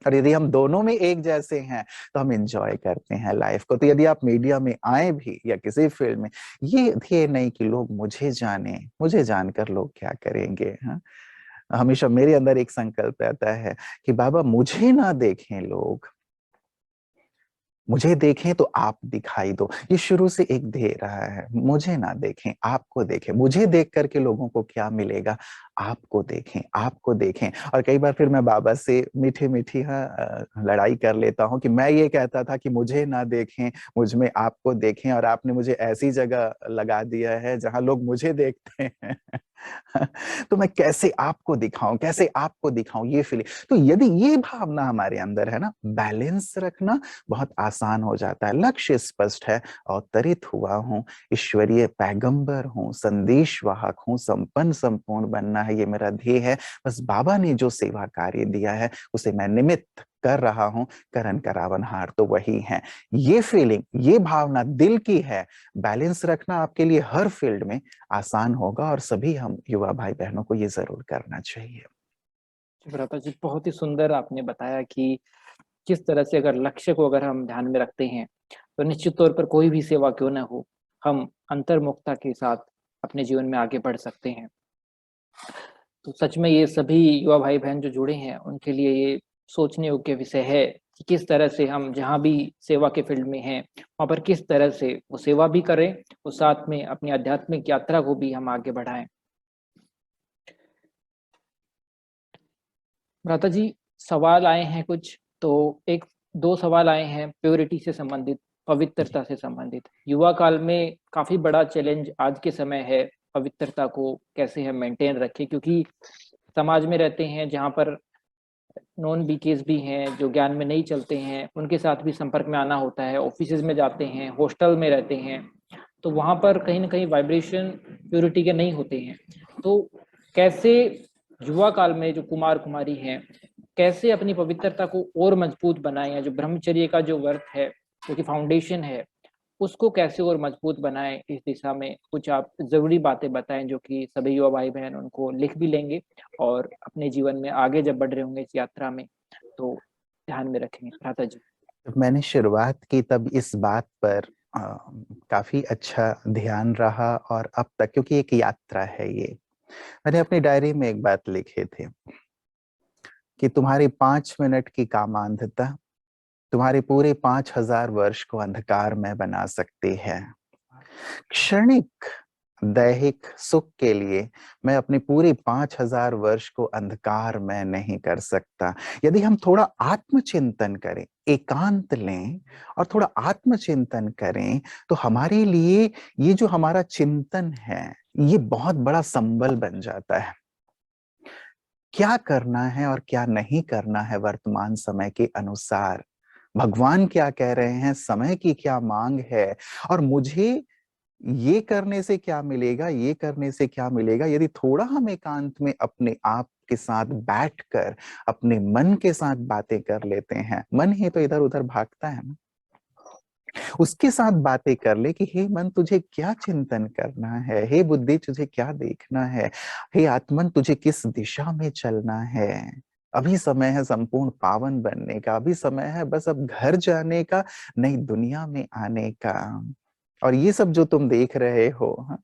और यदि हम दोनों में एक जैसे हैं तो हम एंजॉय करते हैं लाइफ को। तो यदि आप मीडिया में आए भी या किसी फील्ड में, ये ध्येय नहीं कि लोग मुझे जाने, मुझे जानकर लोग क्या करेंगे। हाँ, हमेशा मेरे अंदर एक संकल्प रहता है कि बाबा मुझे ना देखें लोग, मुझे देखें तो आप दिखाई दो। ये शुरू से एक ध्येय रहा है, मुझे ना देखें, आपको देखें। मुझे देख करके लोगों को क्या मिलेगा, आपको देखें, आपको देखें। और कई बार फिर मैं बाबा से मीठी मीठी लड़ाई कर लेता हूँ कि मैं ये कहता था कि मुझे ना देखें, मुझ में आपको देखें, और आपने मुझे ऐसी जगह लगा दिया है जहां लोग मुझे देखते हैं। तो मैं कैसे आपको दिखाऊं, कैसे आपको दिखाऊं, ये फीलिंग। तो यदि ये भावना हमारे अंदर है ना, बैलेंस रखना बहुत आसान हो जाता है। लक्ष्य स्पष्ट है, अवतरित हुआ हूं, ईश्वरीय पैगंबर हूं, संदेश वाहक हूं, संपन्न संपूर्ण बनना है, ये मेरा ध्येय है। बस बाबा ने जो सेवा कार्य दिया है उसे मैं निमित्त कर रहा हूं, करण करावनहार तो वही है। ये फीलिंग, ये भावना दिल की है, बैलेंस रखना आपके लिए हर फील्ड में आसान होगा। और सभी हम युवा भाई बहनों को ये जरूर करना चाहिए। भ्राता जी, बहुत ही सुंदर आपने बताया कि किस तरह से अगर लक्ष्य को अगर हम ध्यान में रखते हैं तो निश्चित तौर पर कोई भी सेवा क्यों न हो, हम अंतर्मुखता के साथ अपने जीवन में आगे बढ़ सकते हैं। तो सच में ये सभी युवा भाई बहन जो जुड़े हैं उनके लिए ये सोचने योग्य विषय है कि किस तरह से हम जहाँ भी सेवा के फील्ड में हैं वहाँ पर किस तरह से वो सेवा भी करें और साथ में अपनी आध्यात्मिक यात्रा को भी हम आगे बढ़ाएं। भ्राता जी, सवाल आए हैं कुछ, तो एक दो सवाल आए हैं प्योरिटी से संबंधित, पवित्रता से संबंधित। युवा काल में काफी बड़ा चैलेंज आज के समय है, पवित्रता को कैसे हम मेंटेन रखें, क्योंकि समाज में रहते हैं जहाँ पर नॉन बीकेस भी हैं जो ज्ञान में नहीं चलते हैं, उनके साथ भी संपर्क में आना होता है, ऑफिसेज में जाते हैं, हॉस्टल में रहते हैं, तो वहाँ पर कहीं ना कहीं वाइब्रेशन प्योरिटी के नहीं होते हैं। तो कैसे युवा काल में जो कुमार कुमारी हैं कैसे अपनी पवित्रता को और मजबूत बनाएं, या जो ब्रह्मचर्य का जो वर्त है, जो कि फाउंडेशन है, उसको कैसे और मजबूत बनाएं, इस दिशा में कुछ आप जरूरी बातें बताएं जो कि सभी युवा भाई बहन उनको लिख भी लेंगे और अपने जीवन में आगे जब बढ़ रहे होंगे इस यात्रा में तो ध्यान में रखेंगे। भ्राता जी, जब मैंने शुरुआत की तब इस बात पर काफी अच्छा ध्यान रहा, और अब तक, क्योंकि एक यात्रा है ये, मैंने अपनी डायरी में एक बात लिखे थे कि तुम्हारी 5 मिनट की कामांधता तुम्हारे पूरे 5,000 वर्ष को अंधकार में बना सकती है। क्षणिक दैहिक सुख के लिए मैं अपने पूरे 5,000 वर्ष को अंधकार में नहीं कर सकता। यदि हम थोड़ा आत्मचिंतन करें, एकांत लें और थोड़ा आत्मचिंतन करें, तो हमारे लिए ये जो हमारा चिंतन है ये बहुत बड़ा संबल बन जाता है। क्या करना है और क्या नहीं करना है वर्तमान समय के अनुसार, भगवान क्या कह रहे हैं, समय की क्या मांग है, और मुझे ये करने से क्या मिलेगा, ये करने से क्या मिलेगा। यदि थोड़ा हम एकांत में अपने आप के साथ बैठकर अपने मन के साथ बातें कर लेते हैं, मन ही तो इधर उधर भागता है ना, उसके साथ बातें कर ले कि हे मन तुझे क्या चिंतन करना है, हे बुद्धि तुझे क्या देखना है, हे आत्मन तुझे किस दिशा में चलना है। अभी समय है संपूर्ण पावन बनने का, अभी समय है बस अब घर जाने का, नई दुनिया में आने का। और ये सब जो तुम देख रहे हो,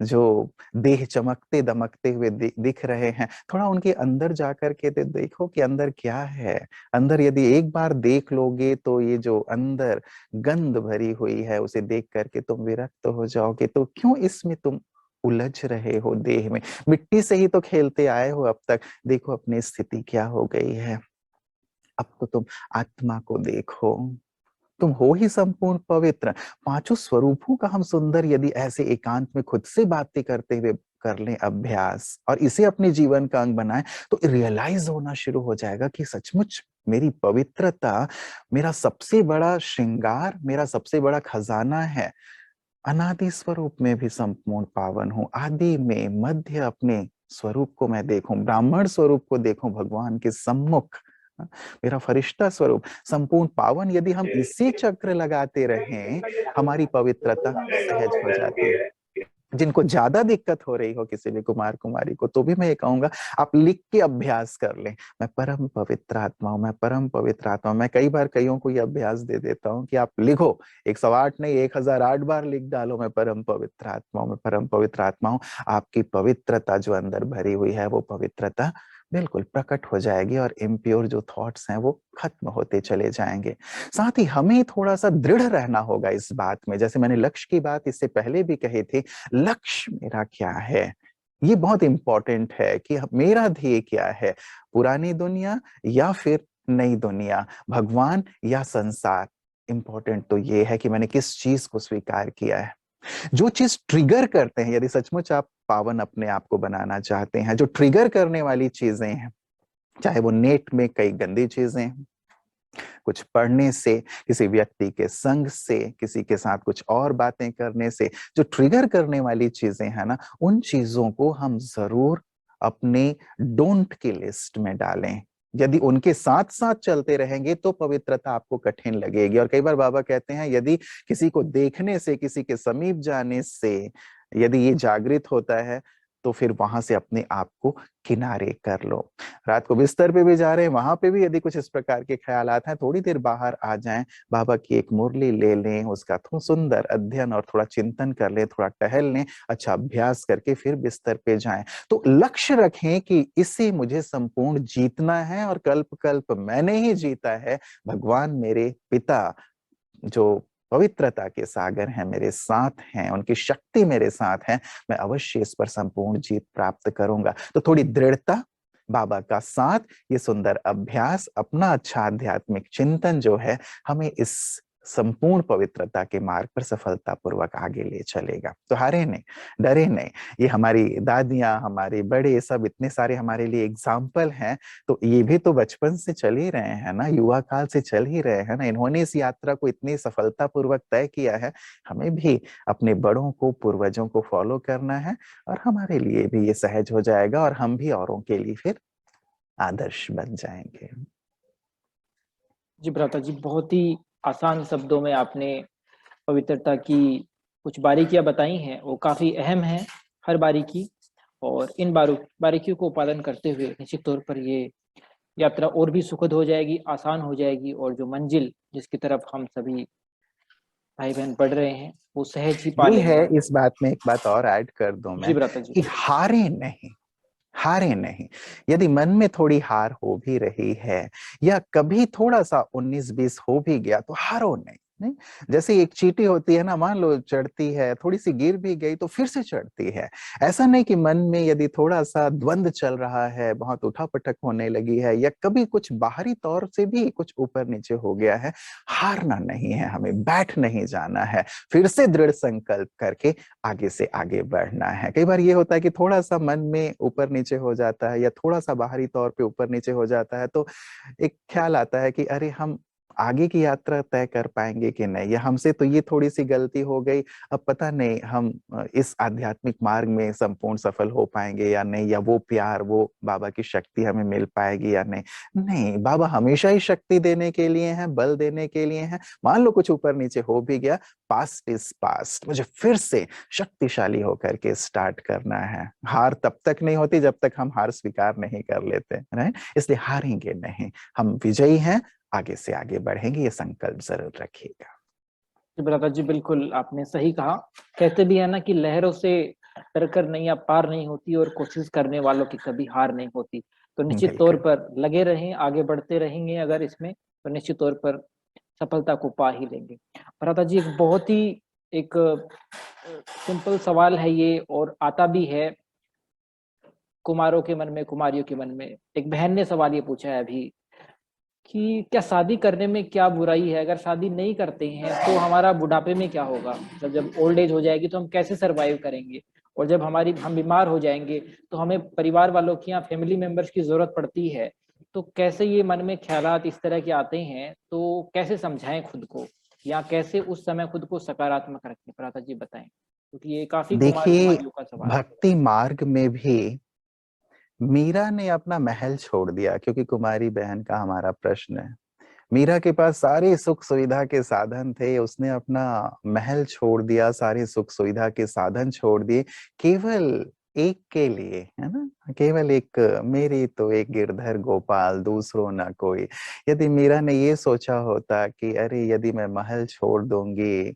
जो देह चमकते दमकते हुए दिख रहे हैं, थोड़ा उनके अंदर जाकर के देखो कि अंदर क्या है। अंदर यदि एक बार देख लोगे तो ये जो अंदर गंध भरी हुई है उसे देख करके तुम विरक्त हो जाओगे। तो क्यों इसमें तुम उलझ रहे हो? देह में मिट्टी से ही तो खेलते आए हो अब तक, देखो अपनी स्थिति क्या हो गई है। अब तो तुम आत्मा को देखो, तुम हो ही संपूर्ण पवित्र। पांचों स्वरूपों का हम सुंदर यदि ऐसे एकांत में खुद से बातें करते हुए कर लें अभ्यास और इसे अपने जीवन का अंग बनाएं, तो रियलाइज होना शुरू हो जाएगा कि सचमुच मेरी पवित्रता मेरा सबसे बड़ा श्रृंगार, मेरा सबसे बड़ा खजाना है। अनादि स्वरूप में भी संपूर्ण पावन हूं, आदि में मध्य अपने स्वरूप को मैं देखूं, ब्राह्मण स्वरूप को देखूं भगवान के सम्मुख, मेरा फरिश्ता स्वरूप संपूर्ण पावन। यदि हम इसी चक्र लगाते रहें, हमारी पवित्रता सहज हो जाती है। जिनको ज्यादा दिक्कत हो रही हो किसी भी कुमार कुमारी को, तो भी मैं ये कहूंगा आप लिख के अभ्यास कर लें, मैं परम पवित्र आत्मा हूं, मैं परम पवित्र आत्मा हूं। मैं कई बार कईयों को ये अभ्यास दे देता हूं कि आप लिखो, 108 नहीं 1008 बार लिख डालो, मैं परम पवित्र आत्मा हूं, मैं परम पवित्र आत्मा हूं। आपकी पवित्रता जो अंदर भरी हुई है वो पवित्रता बिल्कुल प्रकट हो जाएगी और इम्प्योर जो थॉट्स हैं वो खत्म होते चले जाएंगे। साथ ही हमें थोड़ा सा दृढ़ रहना होगा इस बात में, जैसे मैंने लक्ष्य की बात इससे पहले भी कही थी, लक्ष्य मेरा क्या है, ये बहुत इंपॉर्टेंट है कि मेरा ध्येय क्या है, पुरानी दुनिया या फिर नई दुनिया, भगवान या संसार। इंपॉर्टेंट तो ये है कि मैंने किस चीज को स्वीकार किया है। जो चीज ट्रिगर करते हैं, यदि सचमुच आप पावन अपने आप को बनाना चाहते हैं, जो ट्रिगर करने वाली चीजें हैं, चाहे वो नेट में कई गंदी चीजें, कुछ पढ़ने से, किसी व्यक्ति के संग से, किसी के साथ कुछ और बातें करने से, जो ट्रिगर करने वाली चीजें हैं ना, उन चीजों को हम जरूर अपने डोंट की लिस्ट में डालें। यदि उनके साथ साथ चलते रहेंगे तो पवित्रता आपको कठिन लगेगी। और कई बार बाबा कहते हैं यदि किसी को देखने से, किसी के समीप जाने से यदि ये जागृत होता है तो फिर वहां से अपने आप को किनारे कर लो। रात को बिस्तर पे भी जा रहे हैं, वहां पे भी यदि कुछ इस प्रकार के ख्याल आते हैं, थोड़ी देर बाहर आ जाएं, बाबा की एक मुरली ले लें, उसका थोड़ा सुंदर अध्ययन और थोड़ा चिंतन कर लें, थोड़ा टहल लें, अच्छा अभ्यास करके फिर बिस्तर पे जाएं। तो लक्ष्य रखें कि इसे मुझे संपूर्ण जीतना है और कल्प कल्प मैंने ही जीता है। भगवान मेरे पिता जो पवित्रता के सागर हैं मेरे साथ हैं, उनकी शक्ति मेरे साथ है, मैं अवश्य इस पर संपूर्ण जीत प्राप्त करूंगा। तो थोड़ी दृढ़ता, बाबा का साथ, ये सुंदर अभ्यास, अपना अच्छा आध्यात्मिक चिंतन जो है हमें इस संपूर्ण पवित्रता के मार्ग पर सफलतापूर्वक आगे ले चलेगा। तो हारे नहीं, डरे नहीं। ये हमारी दादियां, हमारे बड़े, सब इतने सारे हमारे लिए एग्जाम्पल हैं। तो ये भी तो बचपन से चल ही रहे हैं ना, युवा काल से चल ही रहे हैं ना, इन्होंने इस यात्रा को इतनी सफलतापूर्वक तय किया है। हमें भी अपने बड़ों को, पूर्वजों को फॉलो करना है और हमारे लिए भी ये सहज हो जाएगा और हम भी औरों के लिए फिर आदर्श बन जाएंगे। जी भ्राता जी, बहुत ही आसान शब्दों में आपने पवित्रता की कुछ बारीकियां बताई हैं, वो काफी अहम है हर बारीकी, और इन बारीकियों को पालन करते हुए निश्चित तौर पर ये यात्रा और भी सुखद हो जाएगी, आसान हो जाएगी, और जो मंजिल जिसकी तरफ हम सभी भाई बहन बढ़ रहे हैं वो सहज ही पा ये लेंगे। है, इस बात में एक बात और ऐड कर दूं जी मैं भ्राता जी। कि हारे नहीं, हारे नहीं। यदि मन में थोड़ी हार हो भी रही है या कभी थोड़ा सा 19-20 हो भी गया तो हारो नहीं। नहीं, जैसे एक चींटी होती है ना, मान लो चढ़ती है, थोड़ी सी गिर भी गई तो फिर से चढ़ती है। ऐसा नहीं कि मन में यदि थोड़ा सा द्वंद चल रहा है, बहुत उठापटक होने लगी है या कभी कुछ बाहरी तौर से भी कुछ ऊपर नीचे हो गया है, हारना नहीं है, हमें बैठ नहीं जाना है, फिर से दृढ़ संकल्प करके आगे से आगे बढ़ना है। कई बार ये होता है कि थोड़ा सा मन में ऊपर नीचे हो जाता है या थोड़ा सा बाहरी तौर पे ऊपर नीचे हो जाता है तो एक ख्याल आता है कि अरे हम आगे की यात्रा तय कर पाएंगे कि नहीं, या हमसे तो ये थोड़ी सी गलती हो गई, अब पता नहीं हम इस आध्यात्मिक मार्ग में संपूर्ण सफल हो पाएंगे या नहीं, या वो प्यार, वो बाबा की शक्ति हमें मिल पाएगी या नहीं। नहीं, बाबा हमेशा ही शक्ति देने के लिए हैं, बल देने के लिए हैं। मान लो कुछ ऊपर नीचे हो भी गया, पास्ट इज पास्ट, मुझे फिर से शक्तिशाली होकर के स्टार्ट करना है। हार तब तक नहीं होती जब तक हम हार स्वीकार नहीं कर लेते, राइट? इसलिए हारेंगे नहीं, हम विजयी हैं, आगे से आगे बढ़ेंगे, ये संकल्प जरूर रखिएगा। जी भ्राता जी, बिल्कुल आपने सही कहा। कहते भी है ना कि लहरों से डरकर नैया पार नहीं होती और कोशिश करने वालों की कभी हार नहीं होती। तो निश्चित तौर बिल्कुल। पर लगे रहें, आगे बढ़ते रहेंगे अगर इसमें, तो निश्चित तौर पर सफलता को पा ही लेंगे। भ्राता जी, एक बहुत ही एक सिंपल सवाल है ये, और आता भी है कुमारों के मन में, कुमारियों के मन में। एक बहन ने सवाल ये पूछा है अभी कि क्या शादी करने में क्या बुराई है? अगर शादी नहीं करते हैं तो हमारा बुढ़ापे में क्या होगा? मतलब जब ओल्ड एज हो जाएगी तो हम कैसे सरवाइव करेंगे? और जब हम बीमार हो जाएंगे तो हमें परिवार वालों की या फैमिली मेंबर्स की जरूरत पड़ती है। तो कैसे ये मन में ख्यालात इस तरह के आते हैं, तो कैसे समझाएं खुद को, या कैसे उस समय खुद को सकारात्मक रखें? भ्राता जी बताएं, क्योंकि ये काफी कुमार देखिए, कुमारियों का सवाल है। भक्ति मार्ग में भी मीरा ने अपना महल छोड़ दिया, क्योंकि कुमारी बहन का हमारा प्रश्न है। मीरा के पास सारे सुख सुविधा के साधन थे, उसने अपना महल छोड़ दिया, सारे सुख सुविधा के साधन छोड़ दिए, केवल एक के लिए, है ना, केवल एक, मेरी तो एक गिरधर गोपाल दूसरों ना कोई। यदि मीरा ने ये सोचा होता कि अरे यदि मैं महल छोड़ दूंगी,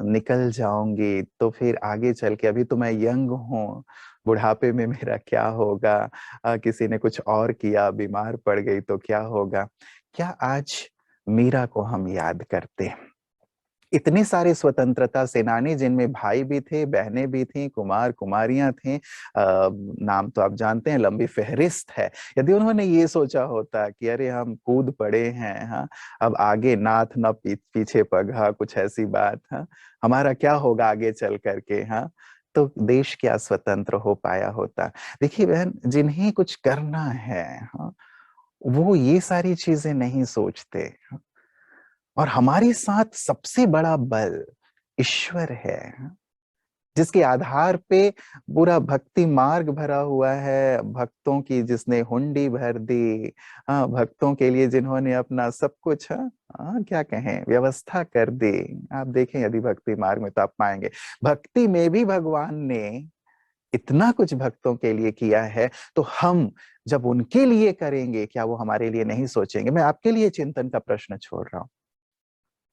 निकल जाऊंगी, तो फिर आगे चल के, अभी तो मैं यंग हूँ, बुढ़ापे में मेरा क्या होगा, किसी ने कुछ और किया, बीमार पड़ गई तो क्या होगा, क्या आज मीरा को हम याद करते? इतने सारे स्वतंत्रता सेनानी, जिनमें भाई भी थे, बहनें भी थीं, कुमार कुमारियां थीं, नाम तो आप जानते हैं, लंबी फहरिस्त है। यदि उन्होंने ये सोचा होता कि अरे हम कूद पड़े हैं, हाँ, अब आगे नाथ न पीछे पगहा, कुछ ऐसी बात, हाँ, हमारा क्या होगा आगे चल करके, हाँ, तो देश क्या स्वतंत्र हो पाया होता? देखिए बहन, जिन्हें कुछ करना है, हाँ, वो ये सारी चीजें नहीं सोचते। और हमारे साथ सबसे बड़ा बल ईश्वर है, जिसके आधार पे पूरा भक्ति मार्ग भरा हुआ है, भक्तों की जिसने हुंडी भर दी, हाँ, भक्तों के लिए जिन्होंने अपना सब कुछ, हाँ, क्या कहें, व्यवस्था कर दी। आप देखें यदि भक्ति मार्ग में, तो आप पाएंगे भक्ति में भी भगवान ने इतना कुछ भक्तों के लिए किया है, तो हम जब उनके लिए करेंगे, क्या वो हमारे लिए नहीं सोचेंगे? मैं आपके लिए चिंतन का प्रश्न छोड़ रहा हूं।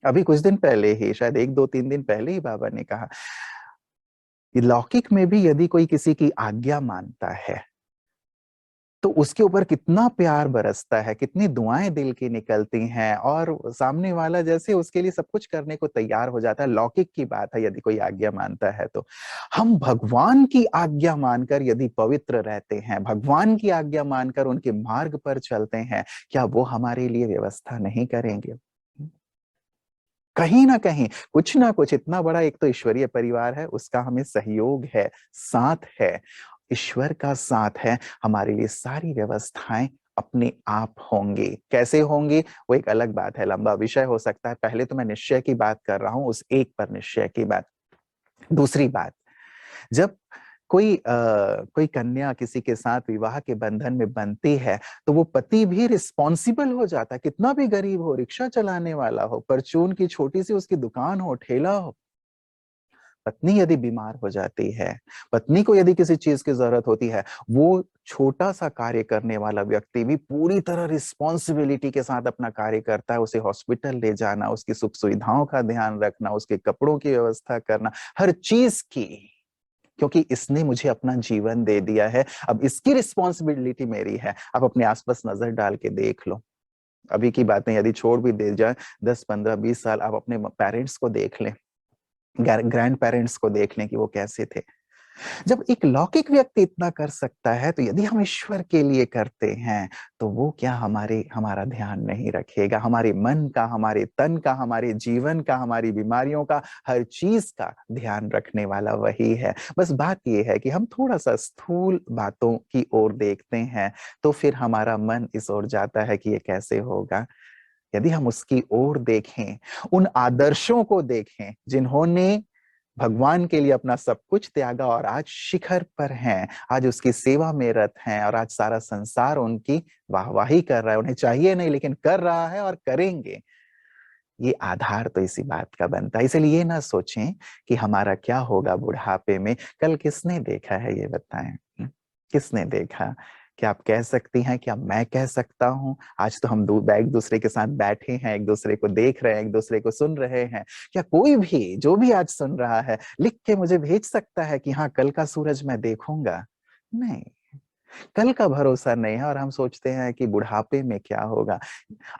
अभी कुछ दिन पहले ही, शायद 1 2 3 दिन पहले ही, बाबा ने कहा कि लौकिक में भी यदि कोई किसी की आज्ञा मानता है, तो उसके ऊपर कितना प्यार बरसता है, कितनी दुआएं दिल की निकलती हैं, और सामने वाला जैसे उसके लिए सब कुछ करने को तैयार हो जाता है। लौकिक की बात है, यदि कोई आज्ञा मानता है, तो हम भगवान की आज्ञा मानकर यदि पवित्र रहते हैं, भगवान की आज्ञा मानकर उनके मार्ग पर चलते हैं, क्या वो हमारे लिए व्यवस्था नहीं करेंगे? कहीं ना कहीं कुछ ना कुछ, इतना बड़ा एक तो ईश्वरीय परिवार है, उसका हमें सहयोग है, साथ है, ईश्वर का साथ है, हमारे लिए सारी व्यवस्थाएं अपने आप होंगी। कैसे होंगी वो एक अलग बात है, लंबा विषय हो सकता है। पहले तो मैं निश्चय की बात कर रहा हूं, उस एक पर निश्चय की बात। दूसरी बात, जब कोई कन्या किसी के साथ विवाह के बंधन में बनती है, तो वो पति भी रिस्पॉन्सिबल हो जाता है, कितना भी गरीब हो, रिक्शा चलाने वाला हो, परचून की छोटी सी उसकी दुकान हो, ठेला हो। पत्नी यदि बीमार हो जाती है, पत्नी को यदि किसी चीज की जरूरत होती है, वो छोटा सा कार्य करने वाला व्यक्ति भी पूरी तरह रिस्पॉन्सिबिलिटी के साथ अपना कार्य करता है। उसे हॉस्पिटल ले जाना, उसकी सुख सुविधाओं का ध्यान रखना, उसके कपड़ों की व्यवस्था करना, हर चीज की, क्योंकि इसने मुझे अपना जीवन दे दिया है, अब इसकी रिस्पॉन्सिबिलिटी मेरी है। आप अपने आसपास नजर डाल के देख लो, अभी की बातें यदि छोड़ भी दे जाए, 10 15 20 साल आप अपने पेरेंट्स को देख लें, ग्रैंड पेरेंट्स को देख लें कि वो कैसे थे। जब एक लौकिक व्यक्ति इतना कर सकता है, तो यदि हम ईश्वर के लिए करते हैं, तो वो क्या हमारा ध्यान नहीं रखेगा? हमारे मन का, हमारे तन का, हमारे जीवन का, हमारी बीमारियों का, हर चीज का ध्यान रखने वाला वही है। बस बात ये है कि हम थोड़ा सा स्थूल बातों की ओर देखते हैं, तो फिर हमारा मन इस ओर जाता है कि ये कैसे होगा। यदि हम उसकी ओर देखें, उन आदर्शों को देखें जिन्होंने भगवान के लिए अपना सब कुछ त्यागा और आज शिखर पर हैं, आज उसकी सेवा में रत हैं, और आज सारा संसार उनकी वाहवाही कर रहा है, उन्हें चाहिए नहीं लेकिन कर रहा है और करेंगे। ये आधार तो इसी बात का बनता है। इसलिए ये ना सोचें कि हमारा क्या होगा बुढ़ापे में। कल किसने देखा है, ये बताएं? किसने देखा? क्या आप कह सकती हैं, क्या मैं कह सकता हूँ? आज तो हम एक दूसरे के साथ बैठे हैं, एक दूसरे को देख रहे हैं, एक दूसरे को सुन रहे हैं। क्या कोई भी जो भी आज सुन रहा है लिख के मुझे भेज सकता है कि हाँ कल का सूरज मैं देखूंगा? नहीं, कल का भरोसा नहीं है और हम सोचते हैं कि बुढ़ापे में क्या होगा।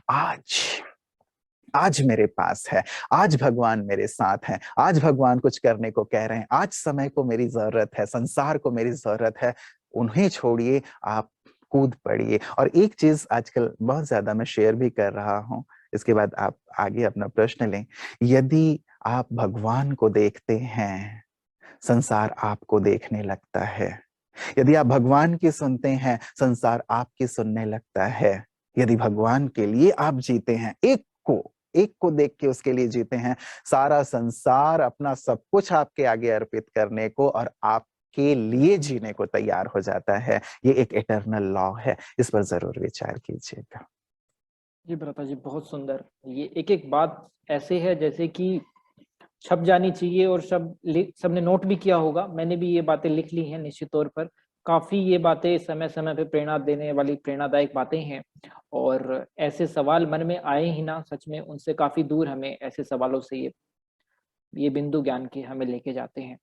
आज आज मेरे पास है, आज भगवान मेरे साथ हैं, आज भगवान कुछ करने को कह रहे हैं, आज समय को मेरी जरूरत है, संसार को मेरी जरूरत है। उन्हें छोड़िए, आप कूद पड़िए। और एक चीज आजकल बहुत ज्यादा मैं शेयर भी कर रहा हूँ, इसके बाद आप आगे अपना प्रश्न लें। यदि आप भगवान को देखते हैं, संसार आपको देखने लगता है। यदि आप भगवान की सुनते हैं, संसार आपकी सुनने लगता है। यदि भगवान के लिए आप जीते हैं, एक को देख के उसके लिए जीते हैं, सारा संसार अपना सब कुछ आपके आगे अर्पित करने को और आपके लिए जीने को तैयार हो जाता है। ये एक इटर्नल लॉ है, इस पर जरूर विचार कीजिएगा। जी भ्राता जी, बहुत सुंदर। ये एक एक बात ऐसे है जैसे कि छप जानी चाहिए और सबने नोट भी किया होगा। मैंने भी ये बातें लिख ली हैं निश्चित तौर पर। काफी ये बातें समय समय पे प्रेरणा देने वाली प्रेरणादायक बातें हैं और ऐसे सवाल मन में आए ही ना, सच में उनसे काफी दूर हमें ऐसे सवालों से ये बिंदु ज्ञान के हमें लेके जाते हैं।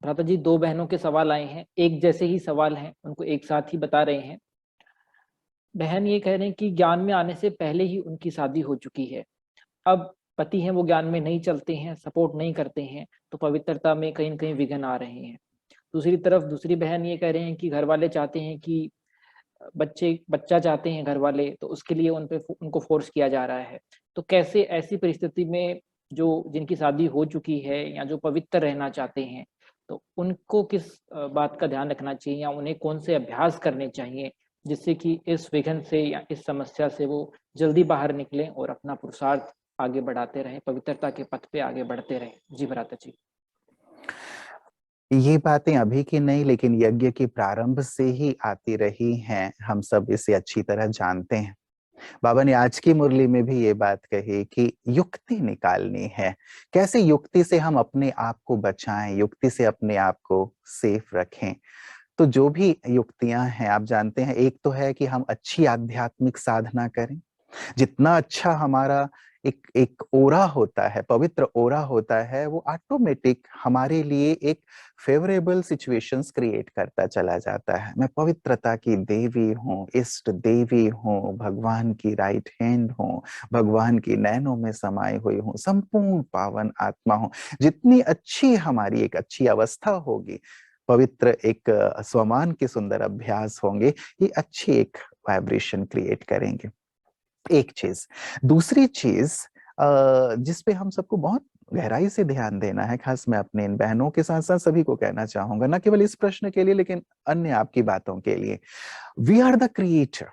भ्राता जी, दो बहनों के सवाल आए हैं, एक जैसे ही सवाल हैं, उनको एक साथ ही बता रहे हैं। बहन ये कह रहे हैं कि ज्ञान में आने से पहले ही उनकी शादी हो चुकी है। अब पति हैं वो ज्ञान में नहीं चलते हैं, सपोर्ट नहीं करते हैं, तो पवित्रता में कहीं न कहीं विघ्न आ रहे हैं। दूसरी तरफ दूसरी बहन ये कह रहे हैं कि घर वाले चाहते हैं कि बच्चा चाहते हैं घर वाले, तो उसके लिए उनको फोर्स किया जा रहा है। तो कैसे ऐसी परिस्थिति में जो जिनकी शादी हो चुकी है या जो पवित्र रहना चाहते हैं, तो उनको किस बात का ध्यान रखना चाहिए या उन्हें कौन से अभ्यास करने चाहिए जिससे कि इस विघ्न से या इस समस्या से वो जल्दी बाहर निकलें और अपना पुरुषार्थ आगे बढ़ाते रहें, पवित्रता के पथ पे आगे बढ़ते रहें? जी भ्राता जी। ये बातें अभी की नहीं, लेकिन यज्ञ की प्रारंभ से ही आती रही हैं, हम सब इसे अच्छी तरह जानते हैं। बाबा ने आज की मुरली में भी ये बात कही कि युक्ति निकालनी है। कैसे युक्ति से हम अपने आप को बचाएं, युक्ति से अपने आप को सेफ रखें। तो जो भी युक्तियां हैं, आप जानते हैं, एक तो है कि हम अच्छी आध्यात्मिक साधना करें। जितना अच्छा हमारा एक एक ओरा होता है, पवित्र ओरा होता है, वो ऑटोमेटिक हमारे लिए एक फेवरेबल सिचुएशंस क्रिएट करता चला जाता है। मैं पवित्रता की देवी हूँ, इष्ट देवी हूँ, भगवान की राइट हैंड हूँ, भगवान की नैनों में समाई हुई हूँ, संपूर्ण पावन आत्मा हूँ। जितनी अच्छी हमारी एक अच्छी अवस्था होगी, पवित्र एक स्वमान के सुंदर अभ्यास होंगे, ये अच्छी एक वाइब्रेशन क्रिएट करेंगे। एक चीज। दूसरी चीज जिस पे हम सबको बहुत गहराई से ध्यान देना है, खास मैं अपने इन बहनों के साथ साथ सभी को कहना चाहूंगा, न केवल इस प्रश्न के लिए लेकिन अन्य आपकी बातों के लिए। वी आर द क्रिएटर,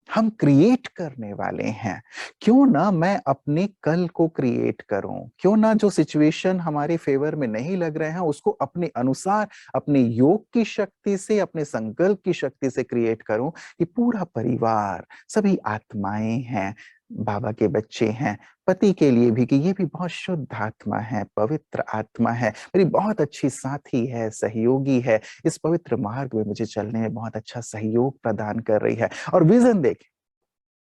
हम क्रिएट करने वाले हैं। क्यों ना मैं अपने कल को क्रिएट करूं, क्यों ना जो सिचुएशन हमारे फेवर में नहीं लग रहे हैं उसको अपने अनुसार, अपने योग की शक्ति से, अपने संकल्प की शक्ति से क्रिएट करूं कि पूरा परिवार, सभी आत्माएं हैं, बाबा के बच्चे हैं, पति के लिए भी कि ये भी बहुत शुद्ध आत्मा है, पवित्र आत्मा है, मेरी बहुत अच्छी साथी है, सहयोगी है, इस पवित्र मार्ग में मुझे चलने में बहुत अच्छा सहयोग प्रदान कर रही है। और विजन देख,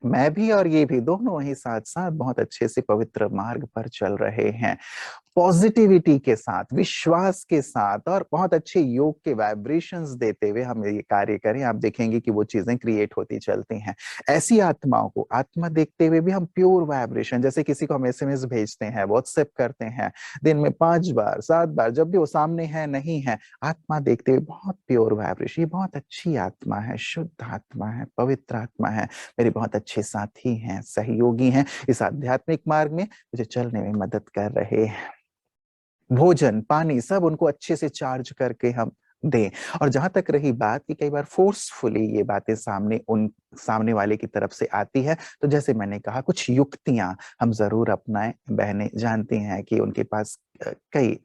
मैं भी और ये भी दोनों ही साथ साथ बहुत अच्छे से पवित्र मार्ग पर चल रहे हैं। पॉजिटिविटी के साथ, विश्वास के साथ और बहुत अच्छे योग के वाइब्रेशंस देते हुए हम ये कार्य करें, आप देखेंगे कि वो चीजें क्रिएट होती चलती हैं। ऐसी आत्माओं को आत्मा देखते हुए भी हम प्योर वाइब्रेशन, जैसे किसी को हम एसएमएस भेजते हैं, व्हाट्सएप करते हैं, दिन में 5 बार 7 बार, जब भी वो सामने है नहीं है, आत्मा देखते हुए बहुत प्योर वाइब्रेशन, ये बहुत अच्छी आत्मा है, शुद्ध आत्मा है, पवित्र आत्मा है, मेरे बहुत अच्छे साथी हैं, सहयोगी हैं, इस आध्यात्मिक मार्ग में मुझे चलने में मदद कर रहे हैं। भोजन पानी सब उनको अच्छे से चार्ज करके हम दें। और जहां तक रही बात कि कई बार फोर्सफुली ये बातें सामने वाले की तरफ से आती है, तो जैसे मैंने कहा, कुछ युक्तियां हम जरूर अपनाएं। बहनें जानती हैं कि उनके पास कई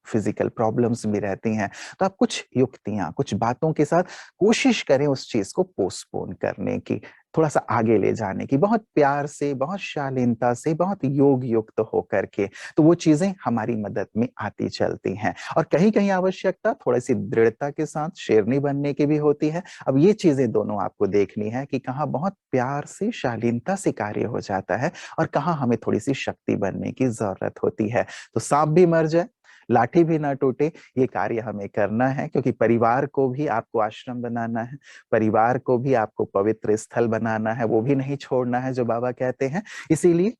फिजिकल प्रॉब्लम्स भी रहती हैं, तो आप कुछ युक्तियां, कुछ बातों के साथ कोशिश करें उस चीज को पोस्टपोन करने की। थोड़ा सा आगे ले जाने की, बहुत प्यार से, बहुत शालीनता से, बहुत योग युक्त होकर के, तो वो चीजें हमारी मदद में आती चलती हैं। और कहीं कहीं आवश्यकता थोड़ी सी दृढ़ता के साथ शेरनी बनने की भी होती है। अब ये चीजें दोनों आपको देखनी है कि कहाँ बहुत प्यार से, शालीनता से कार्य हो जाता है और कहाँ हमें थोड़ी सी शक्ति बनने की जरूरत होती है। तो सांप भी मर जाए, लाठी भी ना टूटे, ये कार्य हमें करना है, क्योंकि परिवार को भी आपको आश्रम बनाना है, परिवार को भी आपको पवित्र स्थल बनाना है, वो भी नहीं छोड़ना है जो बाबा कहते हैं। इसीलिए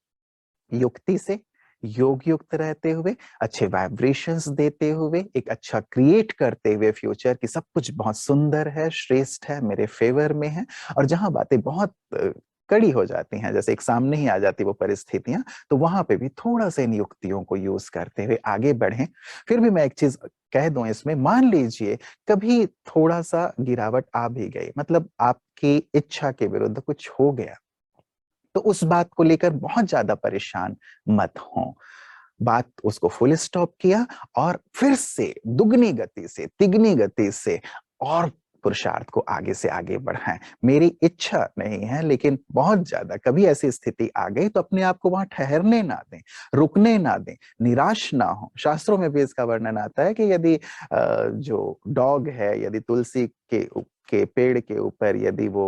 युक्ति से, योग युक्त रहते हुए, अच्छे वाइब्रेशंस देते हुए, एक अच्छा क्रिएट करते हुए फ्यूचर की सब कुछ बहुत सुंदर है, श्रेष्ठ है, मेरे फेवर में है। और जहां बातें बहुत कड़ी हो जाती हैं, जैसे एक सामने ही आ जाती वो परिस्थितियां, तो वहां पे भी थोड़ा सा इन युक्तियों को यूज करते हुए आगे बढ़ें। फिर भी मैं एक चीज कह दूं इसमें, मान लीजिए कभी थोड़ा सा गिरावट आ भी गई, मतलब आपकी इच्छा के विरुद्ध कुछ हो गया, तो उस बात को लेकर बहुत ज्यादा परेशान मत हो। बात उसको फुल स्टॉप किया और फिर से दुगनी गति से, तिगनी गति से और पुरुषार्थ को आगे से आगे बढ़ाएं। मेरी इच्छा नहीं है, लेकिन बहुत ज्यादा कभी ऐसी स्थिति आ गई तो अपने आप को वहां ठहरने ना दें, रुकने ना दें, निराश ना हो। शास्त्रों में भी इसका वर्णन आता है कि यदि जो डॉग है, यदि तुलसी के पेड़ के ऊपर यदि वो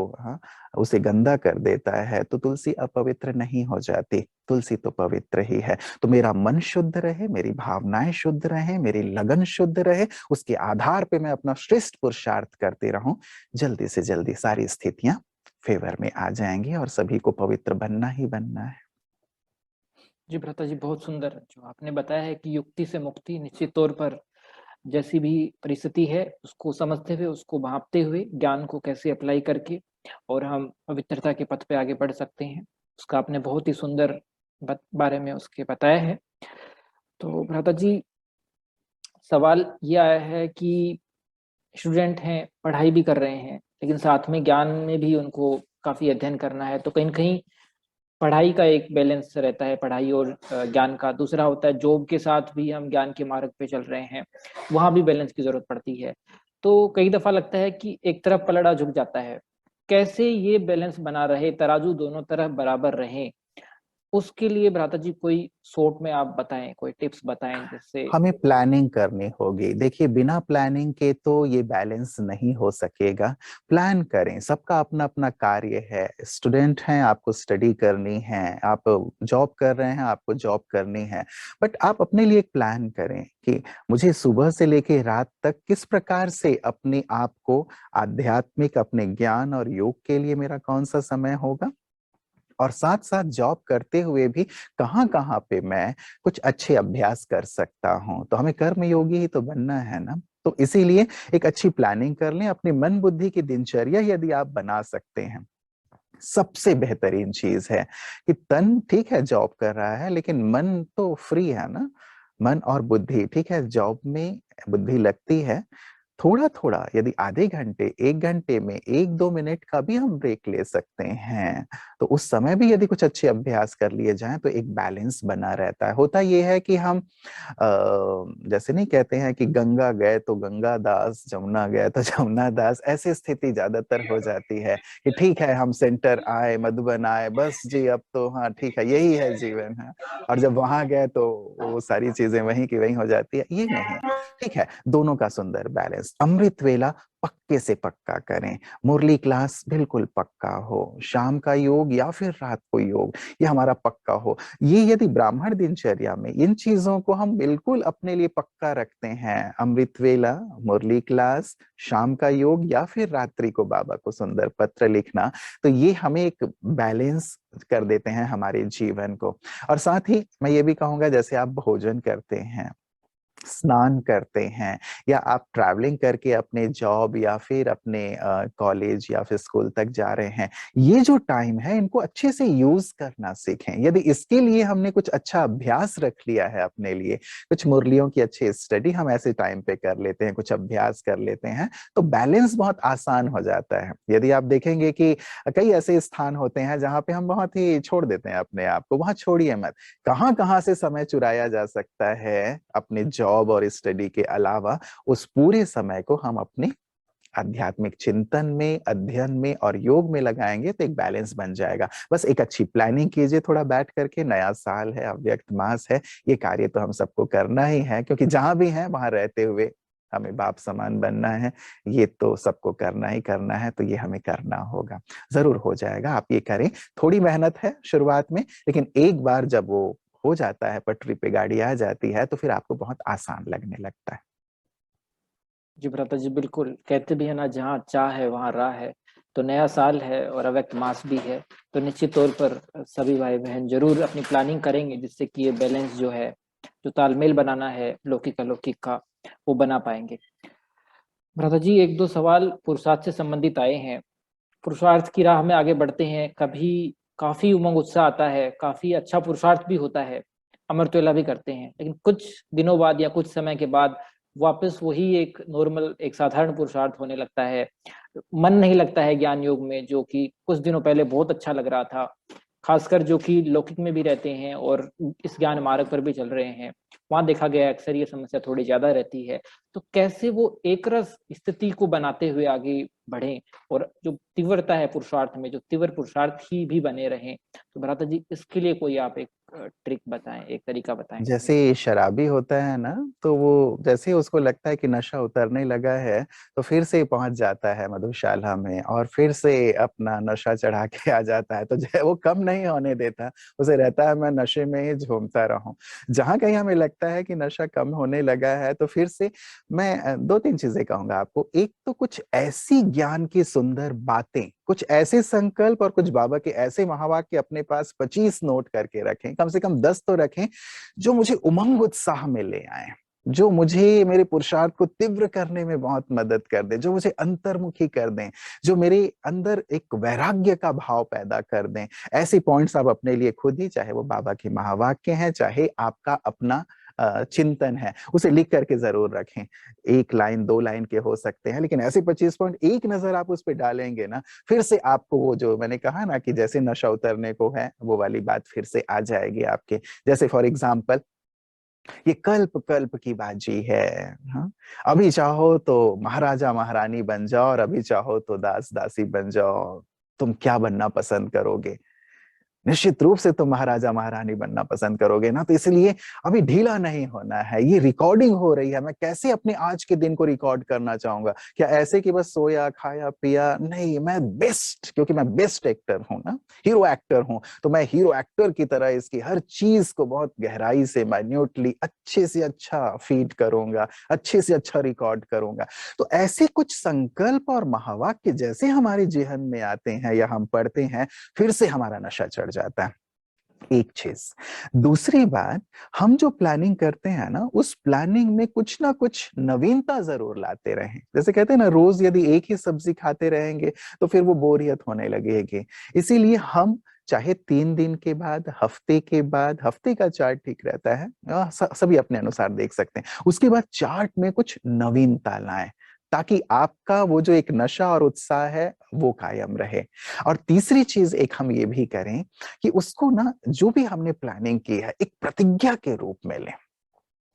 उसे गंदा कर देता है, तो तुलसी अपवित्र नहीं हो जाती, तुलसी तो पवित्र ही है। तो मेरा मन शुद्ध रहे, मेरी भावनाएं शुद्ध रहे, मेरी लगन शुद्ध रहे, उसके आधार पे मैं अपना श्रेष्ठ पुरुषार्थ करते रहूं, जल्दी से जल्दी सारी स्थितियां फेवर में आ जाएंगी और सभी को पवित्र बनना ही बनना है। जी भ्राता जी, बहुत सुंदर जो आपने बताया है कि युक्ति से मुक्ति, निश्चित तौर पर जैसी भी परिस्थिति है उसको समझते हुए, उसको भांपते हुए, ज्ञान को कैसे अप्लाई करके और हम पवित्रता के पथ पे आगे बढ़ सकते हैं, उसका आपने बहुत ही सुंदर बारे में उसके बताया है। तो भ्राता जी, सवाल ये आया है कि स्टूडेंट हैं, पढ़ाई भी कर रहे हैं, लेकिन साथ में ज्ञान में भी उनको काफी अध्ययन करना है, तो कहीं न कहीं पढ़ाई का एक बैलेंस रहता है, पढ़ाई और ज्ञान का। दूसरा होता है जॉब के साथ भी हम ज्ञान के मार्ग पे चल रहे हैं, वहाँ भी बैलेंस की ज़रूरत पड़ती है। तो कई दफ़ा लगता है कि एक तरफ पलड़ा झुक जाता है। कैसे ये बैलेंस बना रहे, तराजू दोनों तरफ बराबर रहें, उसके लिए भ्राता जी कोई शॉर्ट में आप बताएँ, कोई टिप्स बताएँ जिससे हमें प्लानिंग करनी होगी। देखिए, बिना प्लानिंग के तो ये बैलेंस नहीं हो सकेगा। प्लान करें, सबका अपना अपना कार्य है। स्टूडेंट हैं, आपको स्टडी करनी है, आप जॉब कर रहे हैं, आपको जॉब करनी है, बट आप अपने लिए एक प्लान करें कि मुझे सुबह से लेके रात तक किस प्रकार से अपने आप को आध्यात्मिक, अपने ज्ञान और योग के लिए मेरा कौन सा समय होगा, और साथ साथ जॉब करते हुए भी कहाँ कहाँ पे मैं कुछ अच्छे अभ्यास कर सकता हूँ। तो हमें कर्म योगी ही तो बनना है ना। तो इसीलिए एक अच्छी प्लानिंग कर लें। अपनी मन बुद्धि की दिनचर्या यदि आप बना सकते हैं, सबसे बेहतरीन चीज है कि तन ठीक है जॉब कर रहा है, लेकिन मन तो फ्री है ना। मन और बुद्धि ठीक है, जॉब में बुद्धि लगती है, थोड़ा थोड़ा यदि आधे घंटे, 1 घंटे में 1-2 मिनट का भी हम ब्रेक ले सकते हैं, तो उस समय भी यदि कुछ अच्छे अभ्यास कर लिए जाएं तो एक बैलेंस बना रहता है। होता यह है कि हम जैसे नहीं कहते हैं कि गंगा गए तो गंगा दास, जमुना गए तो जमुना दास, ऐसी स्थिति ज्यादातर हो जाती है कि ठीक है हम सेंटर आए, मधुबन आए, बस जी अब तो हाँ ठीक है यही है जीवन है, और जब वहां गए तो वो सारी चीजें वहीं की वहीं हो जाती है। ये नहीं, ठीक है, दोनों का सुंदर बैलेंस। अमृत वेला पक्के से पक्का करें, मुरली क्लास बिल्कुल पक्का हो, शाम का योग या फिर रात को योग ये हमारा पक्का हो। ये यदि ब्राह्मण दिनचर्या में इन चीजों को हम बिल्कुल अपने लिए पक्का रखते हैं, अमृत वेला, मुरली क्लास, शाम का योग या फिर रात्रि को बाबा को सुंदर पत्र लिखना, तो ये हमें एक बैलेंस कर देते हैं हमारे जीवन को। और साथ ही मैं ये भी कहूंगा, जैसे आप भोजन करते हैं, स्नान करते हैं, या आप ट्रैवलिंग करके अपने जॉब या फिर अपने कॉलेज या फिर स्कूल तक जा रहे हैं, ये जो टाइम है इनको अच्छे से यूज करना सीखें। यदि इसके लिए हमने कुछ अच्छा अभ्यास रख लिया है अपने लिए, कुछ मुरलियों की अच्छी स्टडी हम ऐसे टाइम पे कर लेते हैं, कुछ अभ्यास कर लेते हैं, तो बैलेंस बहुत आसान हो जाता है। यदि आप देखेंगे कि कई ऐसे स्थान होते हैं जहाँ पे हम बहुत ही छोड़ देते हैं अपने आप को, वहां छोड़िए मत। कहाँ कहाँ से समय चुराया जा सकता है अपने जॉब और स्टडी के अलावा, उस पूरे समय को हम अपने आध्यात्मिक चिंतन में, अध्ययन में और योग में लगाएंगे तो एक बैलेंस बन जाएगा। बस एक अच्छी प्लानिंग कीजिए थोड़ा बैठ करके, नया साल है, अव्यक्त मास है, ये कार्य तो हम सबको करना ही है, क्योंकि जहां भी हैं वहां रहते हुए हमें बाप समान बनना है, ये तो सबको करना ही करना है, तो ये हमें करना होगा। जरूर हो जाएगा, आप ये करें। थोड़ी मेहनत है शुरुआत में, लेकिन एक बार जब वो हो जाता है, पटरी पे गाड़ी आ जाती है, तो फिर आपको बहुत आसान लगने लगता है। जी भ्राता जी, बिल्कुल। कहते भी है ना, जहाँ चाह है वहाँ राह है। तो नया साल है और अव्यक्त मास भी है, तो निश्चित तौर पर सभी भाई बहन जरूर अपनी प्लानिंग करेंगे, जिससे कि ये बैलेंस जो है, जो तालमेल बनाना है लौकिक अलौकिक का, वो बना पाएंगे। भ्राता जी, एक दो सवाल पुरुषार्थ से संबंधित आए हैं। पुरुषार्थ की राह में आगे बढ़ते हैं, कभी काफी उमंग उत्साह आता है, काफी अच्छा पुरुषार्थ भी होता है, अमरत्वेला भी करते हैं, लेकिन कुछ दिनों बाद या कुछ समय के बाद वापस वही एक नॉर्मल, एक साधारण पुरुषार्थ होने लगता है। मन नहीं लगता है ज्ञान योग में, जो कि कुछ दिनों पहले बहुत अच्छा लग रहा था। खासकर जो कि लौकिक में भी रहते हैं और इस ज्ञान मार्ग पर भी चल रहे हैं, वहां देखा गया अक्सर ये समस्या थोड़ी ज्यादा रहती है। तो कैसे वो एकरस स्थिति को बनाते हुए आगे बढ़ें, और जो तीव्रता है पुरुषार्थ में, जो तीव्र पुरुषार्थी भी बने रहें। तो भ्राता जी, इसके लिए कोई आप एक ट्रिक बताएं, एक तरीका बताएं। जैसे शराबी होता है ना, तो वो जैसे ही उसको लगता है कि नशा उतरने लगा है, तो फिर से पहुंच जाता है मधुशाला में और फिर से अपना नशा चढ़ा के आ जाता है। तो वो कम नहीं होने देता, उसे रहता है मैं नशे में ही झूमता रहूं। जहां कहीं हमें लगता है कि नशा कम होने लगा है, तो फिर से मैं दो तीन चीजें कहूंगा आपको। एक तो कुछ ऐसी ज्ञान की सुंदर बातें, कुछ ऐसे संकल्प और कुछ बाबा के ऐसे महावाक्य अपने पास 25 नोट करके रखें, कम से कम 10 तो रखें, जो मुझे उमंग उत्साह में ले आए, जो मुझे मेरे पुरुषार्थ को तीव्र करने में बहुत मदद कर दे, जो मुझे अंतर्मुखी कर दें, जो मेरे अंदर एक वैराग्य का भाव पैदा कर दें। ऐसे पॉइंट्स आप अपने लिए खुद ही, चाहे वो बाबा के महावाक्य हैं, चाहे आपका अपना चिंतन है, उसे लिख करके जरूर रखें। एक लाइन दो लाइन के हो सकते हैं, लेकिन ऐसे 25 पॉइंट एक नजर आप उस पर डालेंगे ना, फिर से आपको वो जो मैंने कहा ना कि जैसे नशा उतरने को है, वो वाली बात फिर से आ जाएगी आपके। जैसे फॉर एग्जाम्पल, ये कल्प कल्प की बाजी है। हाँ? अभी चाहो तो महाराजा महारानी बन जाओ और अभी चाहो तो दास दासी बन जाओ, तुम क्या बनना पसंद करोगे? निश्चित रूप से तुम महाराजा महारानी बनना पसंद करोगे ना। तो इसलिए अभी ढीला नहीं होना है। ये रिकॉर्डिंग हो रही है, मैं कैसे अपने आज के दिन को रिकॉर्ड करना चाहूंगा? क्या ऐसे कि बस सोया खाया पिया? नहीं, मैं बेस्ट, क्योंकि मैं बेस्ट एक्टर हूं ना, हीरो एक्टर हूं, तो मैं हीरो एक्टर की तरह इसकी हर चीज को बहुत गहराई से, माइन्यूटली, अच्छे से अच्छा फीड करूंगा, अच्छे से अच्छा रिकॉर्ड करूंगा। तो ऐसे कुछ संकल्प और महावाक्य जैसे हमारे जेहन में आते हैं या हम पढ़ते हैं, फिर से हमारा नशा चढ़ जाता है। एक चीज। दूसरी बात, हम जो प्लानिंग करते हैं ना, उस प्लानिंग में कुछ ना कुछ नवीनता जरूर लाते रहें। जैसे कहते हैं ना, रोज यदि एक ही सब्जी खाते रहेंगे तो फिर वो बोरियत होने लगेगी। इसीलिए हम चाहे 3 दिन के बाद, हफ्ते के बाद, हफ्ते का चार्ट ठीक रहता है, सभी अपने अनुसार देख सकते हैं, उसके बाद चार्ट में कुछ नवीनता लाएं, ताकि आपका वो जो एक नशा और उत्साह है वो कायम रहे। और तीसरी चीज एक हम ये भी करें कि उसको ना, जो भी हमने प्लानिंग की है, एक प्रतिज्ञा के रूप में लें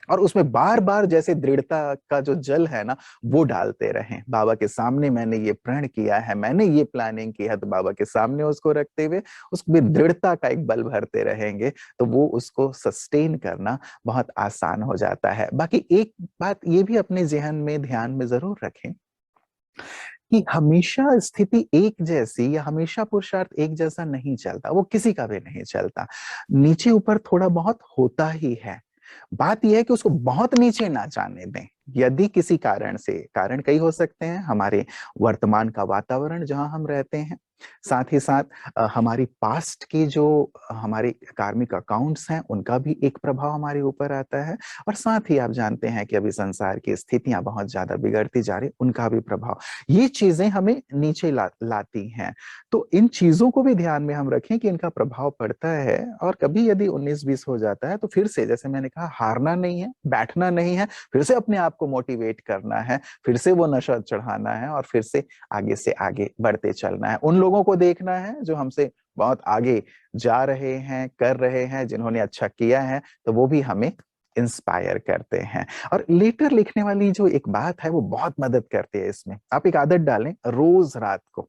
और उसमें बार बार जैसे दृढ़ता का जो जल है ना, वो डालते रहें। बाबा के सामने मैंने ये प्रण किया है, मैंने ये प्लानिंग की है, तो बाबा के सामने उसको रखते हुए उसमें दृढ़ता का एक बल भरते रहेंगे, तो वो उसको सस्टेन करना बहुत आसान हो जाता है। बाकी एक बात ये भी अपने जेहन में, ध्यान में जरूर रखें कि हमेशा स्थिति एक जैसी या हमेशा पुरुषार्थ एक जैसा नहीं चलता, वो किसी का भी नहीं चलता। नीचे ऊपर थोड़ा बहुत होता ही है। बात यह है कि उसको बहुत नीचे ना जाने दें। यदि किसी कारण से, कारण कई हो सकते हैं, हमारे वर्तमान का वातावरण जहां हम रहते हैं, साथ ही साथ हमारी पास्ट की जो हमारे कार्मिक अकाउंट्स हैं, उनका भी एक प्रभाव हमारे ऊपर आता है, और साथ ही आप जानते हैं कि अभी संसार की स्थितियां बहुत ज्यादा बिगड़ती जा रही, उनका भी प्रभाव। ये चीजें हमें नीचे लाती हैं। तो इन चीजों को भी ध्यान में हम रखें कि इनका प्रभाव पड़ता है, और कभी यदि 19-20 हो जाता है तो फिर से, जैसे मैंने कहा, हारना नहीं है, बैठना नहीं है, फिर से अपने आप को मोटिवेट करना है, फिर से वो नशा चढ़ाना है और फिर से आगे बढ़ते चलना है। उन लोगों को देखना है जो हमसे बहुत आगे जा रहे हैं, कर रहे हैं, जिन्होंने अच्छा किया है, तो वो भी हमें इंस्पायर करते हैं। और लेटर लिखने वाली जो एक बात है वो बहुत मदद करती है इसमें। आप एक आदत डालें, रोज रात को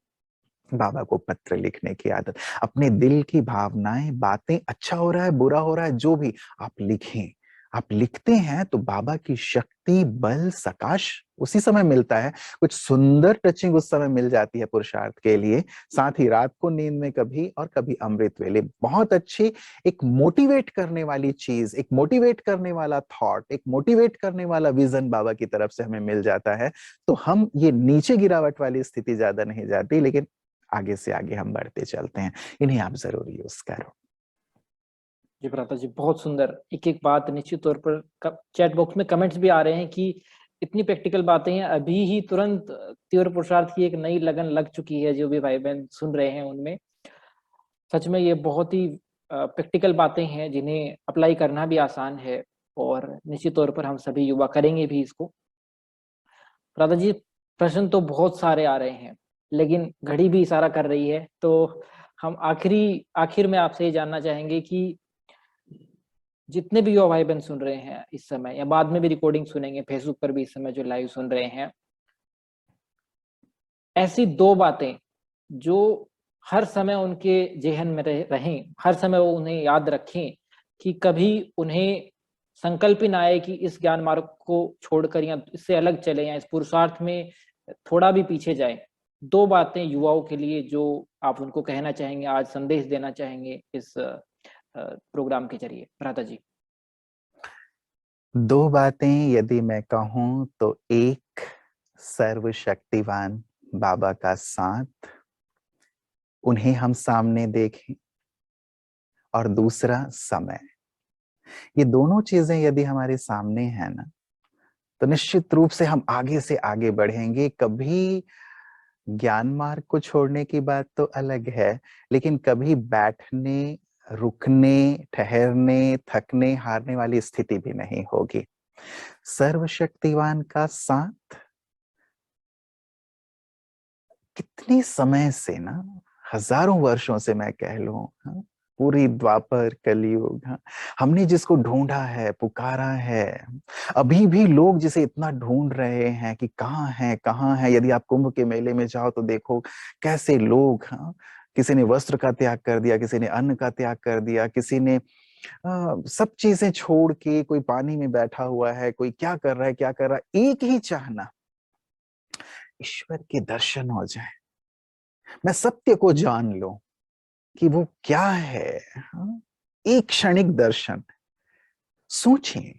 बाबा को पत्र लिखने की आदत। अपने दिल की भावनाएं, बातें, अच्छा हो रहा है, बुरा हो रहा है, जो भी आप लिखें। आप लिखते हैं तो बाबा की शक्ति, बल, सकाश उसी समय मिलता है। कुछ सुंदर टचिंग उस समय मिल जाती है पुरुषार्थ के लिए। साथ ही रात को नींद में कभी और कभी अमृत वेले बहुत अच्छी एक मोटिवेट करने वाली चीज, एक मोटिवेट करने वाला थॉट, एक मोटिवेट करने वाला विजन बाबा की तरफ से हमें मिल जाता है। तो हम ये नीचे गिरावट वाली स्थिति ज्यादा नहीं जाती, लेकिन आगे से आगे हम बढ़ते चलते हैं। इन्हें आप जरूर यूज करो। जी भ्राता जी, बहुत सुंदर। एक एक बात निश्चित तौर पर चैट बॉक्स में कमेंट्स भी आ रहे हैं कि इतनी प्रैक्टिकल बातें हैं, अभी ही तुरंत तीव्र पुरुषार्थ की एक नई लगन लग चुकी है। जो भी भाई बहन सुन रहे हैं उनमें सच में ये बहुत ही प्रैक्टिकल बातें हैं जिन्हें अप्लाई करना भी आसान है, और निश्चित तौर पर हम सभी युवा करेंगे भी इसको। राधा जी, प्रश्न तो बहुत सारे आ रहे हैं, लेकिन घड़ी भी इशारा कर रही है, तो हम आखिर में आपसे ये जानना चाहेंगे कि जितने भी युवा भाई बहन सुन रहे हैं इस समय, या बाद में भी रिकॉर्डिंग सुनेंगे, फेसबुक पर भी इस समय जो लाइव सुन रहे हैं, ऐसी दो बातें जो हर समय उनके जेहन में रहें, हर समय वो उन्हें याद रखें, कि कभी उन्हें संकल्प ही ना आए कि इस ज्ञान मार्ग को छोड़कर या इससे अलग चले या इस पुरुषार्थ में थोड़ा भी पीछे जाए। दो बातें युवाओं के लिए जो आप उनको कहना चाहेंगे, आज संदेश देना चाहेंगे इस प्रोग्राम के जरिए, भ्राता जी। दो बातें यदि मैं कहूं तो एक, सर्वशक्तिवान बाबा का साथ, उन्हें हम सामने देखें, और दूसरा समय। ये दोनों चीजें यदि हमारे सामने है ना, तो निश्चित रूप से हम आगे से आगे बढ़ेंगे। कभी ज्ञान मार्ग को छोड़ने की बात तो अलग है, लेकिन कभी बैठने, रुकने, ठहरने, थकने, हारने वाली स्थिति भी नहीं होगी। सर्वशक्तिवान का साथ कितने समय से ना, हजारों वर्षों से मैं कह लूं, पूरी द्वापर कलयुग, हमने जिसको ढूंढा है, पुकारा है, अभी भी लोग जिसे इतना ढूंढ रहे हैं कि कहाँ है, कहाँ है। यदि आप कुंभ के मेले में जाओ तो देखो कैसे लोग, किसी ने वस्त्र का त्याग कर दिया, किसी ने अन्न का त्याग कर दिया, किसी ने सब चीजें छोड़ के, कोई पानी में बैठा हुआ है, कोई क्या कर रहा है, क्या कर रहा है। एक ही चाहना, ईश्वर के दर्शन हो जाए, मैं सत्य को जान लूं कि वो क्या है। एक क्षणिक दर्शन, सोचिए,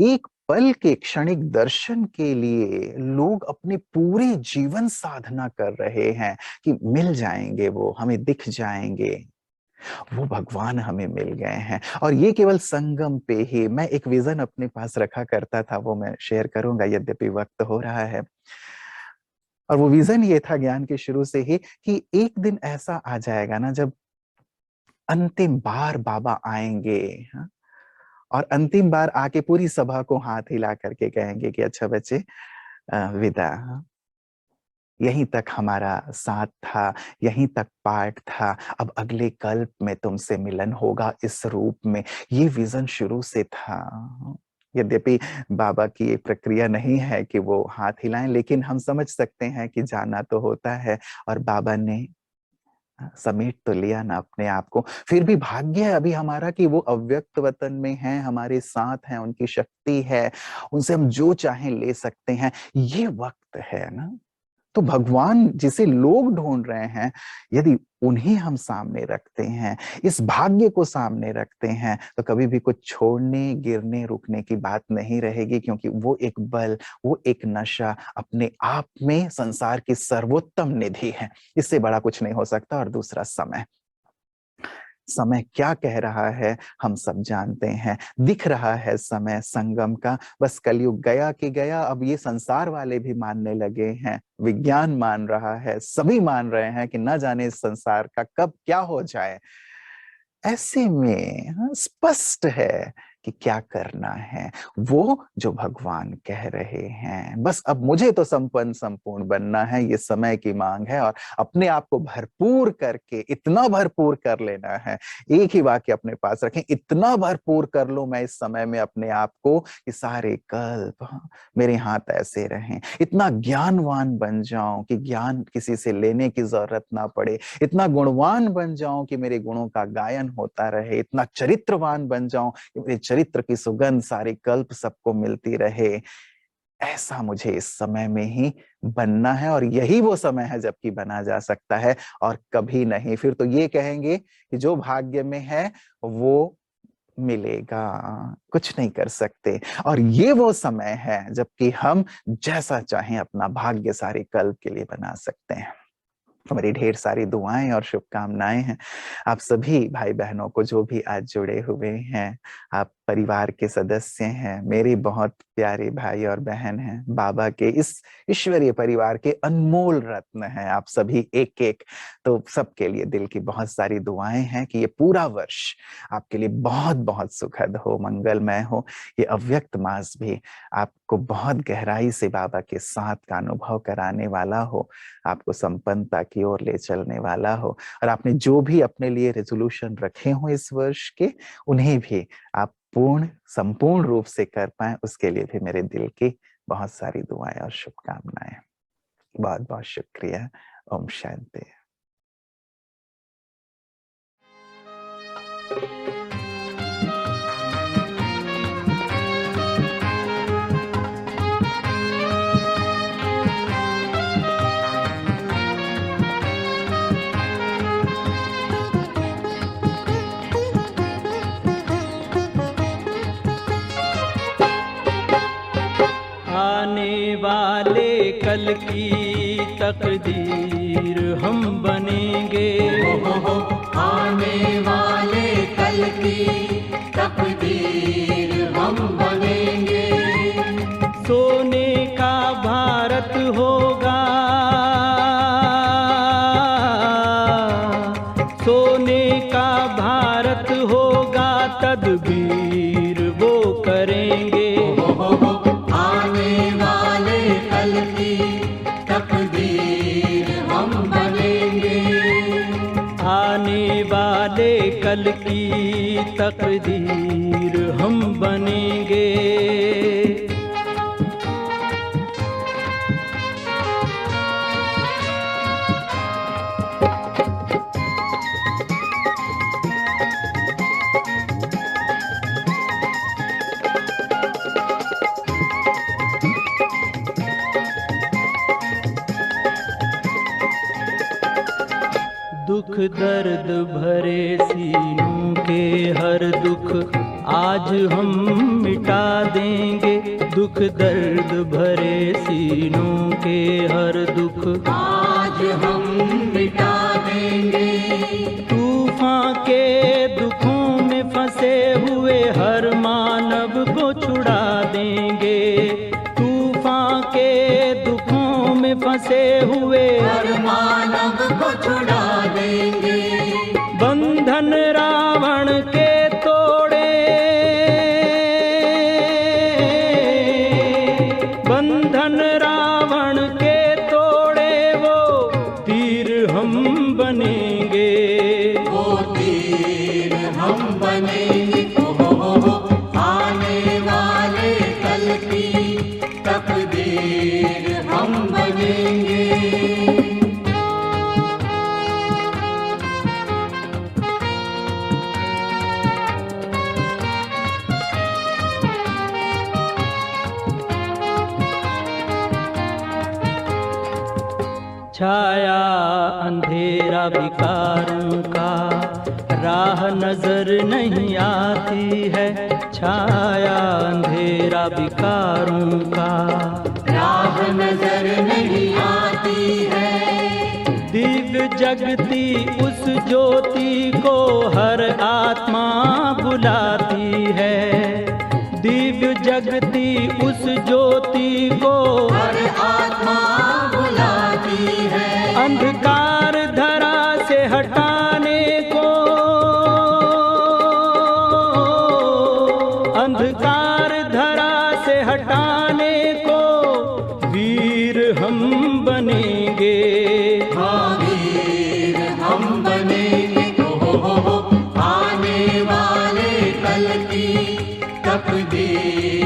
एक पल के क्षणिक दर्शन के लिए लोग अपने पूरे जीवन साधना कर रहे हैं कि मिल जाएंगे, वो हमें दिख जाएंगे, वो भगवान हमें मिल गए हैं। और ये केवल संगम पे ही। मैं एक विजन अपने पास रखा करता था, वो मैं शेयर करूंगा, यद्यपि वक्त हो रहा है। और वो विजन ये था ज्ञान के शुरू से ही, कि एक दिन ऐसा आ जाएगा ना जब अंतिम बार बाबा आएंगे, और अंतिम बार आके पूरी सभा को हाथ हिला करके कहेंगे कि अच्छा बच्चे, विदा, यहीं तक हमारा साथ था, यहीं तक पाठ था, अब अगले कल्प में तुमसे मिलन होगा इस रूप में। ये विजन शुरू से था। यद्यपि बाबा की एक प्रक्रिया नहीं है कि वो हाथ हिलाएं, लेकिन हम समझ सकते हैं कि जाना तो होता है। और बाबा ने समेट तो लिया ना अपने आप को। फिर भी भाग्य है अभी हमारा कि वो अव्यक्त वतन में हैं, हमारे साथ हैं, उनकी शक्ति है, उनसे हम जो चाहें ले सकते हैं। ये वक्त है ना। तो भगवान जिसे लोग ढूंढ रहे हैं, यदि उन्हें हम सामने रखते हैं, इस भाग्य को सामने रखते हैं, तो कभी भी कुछ छोड़ने, गिरने, रुकने की बात नहीं रहेगी। क्योंकि वो एक बल, वो एक नशा अपने आप में संसार की सर्वोत्तम निधि है। इससे बड़ा कुछ नहीं हो सकता। और दूसरा समय, समय क्या कह रहा है हम सब जानते हैं। दिख रहा है समय संगम का, बस कलयुग गया कि गया। अब ये संसार वाले भी मानने लगे हैं, विज्ञान मान रहा है, सभी मान रहे हैं कि न जाने इस संसार का कब क्या हो जाए। ऐसे में स्पष्ट है कि क्या करना है, वो जो भगवान कह रहे हैं। बस अब मुझे तो संपूर्ण बनना है, ये समय की मांग है, और अपने आप को भरपूर करके इतना भरपूर कर लेना है। एक ही वाक्य अपने पास रखें, इतना भरपूर कर लूं मैं इस समय में अपने आप को कि सारे कल्प मेरे हाथ ऐसे रहें। इतना ज्ञानवान बन जाऊं कि ज्ञान किसी से लेने की जरूरत ना पड़े। इतना गुणवान बन जाऊं कि मेरे गुणों का गायन होता रहे। इतना चरित्रवान बन जाऊं कि मेरे चरित्र की सुगंध सारे कल्प सबको मिलती रहे। ऐसा मुझे इस समय में ही बनना है, और यही वो समय है जबकि बना जा सकता है, और कभी नहीं। फिर तो ये कहेंगे कि जो भाग्य में है वो मिलेगा, कुछ नहीं कर सकते। और ये वो समय है जबकि हम जैसा चाहें अपना भाग्य सारे कल्प के लिए बना सकते हैं। हमारी ढेर सारी दुआएं और शुभकामनाएं हैं आप सभी भाई बहनों को जो भी आज जुड़े हुए हैं। आप परिवार के सदस्य हैं, मेरे बहुत प्यारे भाई और बहन हैं, बाबा के इस ईश्वरीय परिवार के अनमोल रत्न हैं आप सभी एक एक। तो सबके लिए दिल की बहुत सारी दुआएं हैं कि ये पूरा वर्ष आपके लिए बहुत बहुत सुखद हो, मंगलमय हो। ये अव्यक्त मास भी आपको बहुत गहराई से बाबा के साथ का अनुभव कराने वाला हो, आपको संपन्नता की ओर ले चलने वाला हो। और आपने जो भी अपने लिए रेजोल्यूशन रखे हो इस वर्ष के, उन्हें भी आप संपूर्ण रूप से कर पाए, उसके लिए भी मेरे दिल की बहुत सारी दुआएं और शुभकामनाएं। बहुत बहुत शुक्रिया। ओम शांति। आने वाले कल की तकदीर हम बनेंगे। आने वाले कल की तकदीर हम बनेंगे। सोने का भारत होगा, सोने का भारत होगा, तदबीर वो करेंगे। आने वाले कल की तकदीर हम बनेंगे। आने वाले कल की तकदीर हम बनेंगे। दुख दर्द भरे सीनों के हर दुख आज हम मिटा देंगे। दुख दर्द भरे सीनों के हर दुख आज हम मिटा देंगे। तूफान के दुखों में फंसे हुए हर मानव को छुड़ा देंगे। तूफान के दुखों में फंसे हुए हर मानव को छुड़ा देंगे। बंधन रावण के तोड़े, बंधन रावण के तोड़े, वो तीर हम बनेंगे। वो तीर हम बनेंगे। आने वाले कल की तकदीर हम बनेंगे। छाया अंधेरा विकारों का, राह नजर नहीं आती है। छाया अंधेरा विकारों का, राह नजर नहीं आती है। दिव्य जगती उस ज्योति को हर आत्मा बुलाती है। दिव्य जगती उस ज्योति को हर आत्मा बुलाती है। अंधकार धरा से हटाने को, वीर हम बनेंगे, महावीर हम बनेंगे। हो आने वाले कल की तकदीर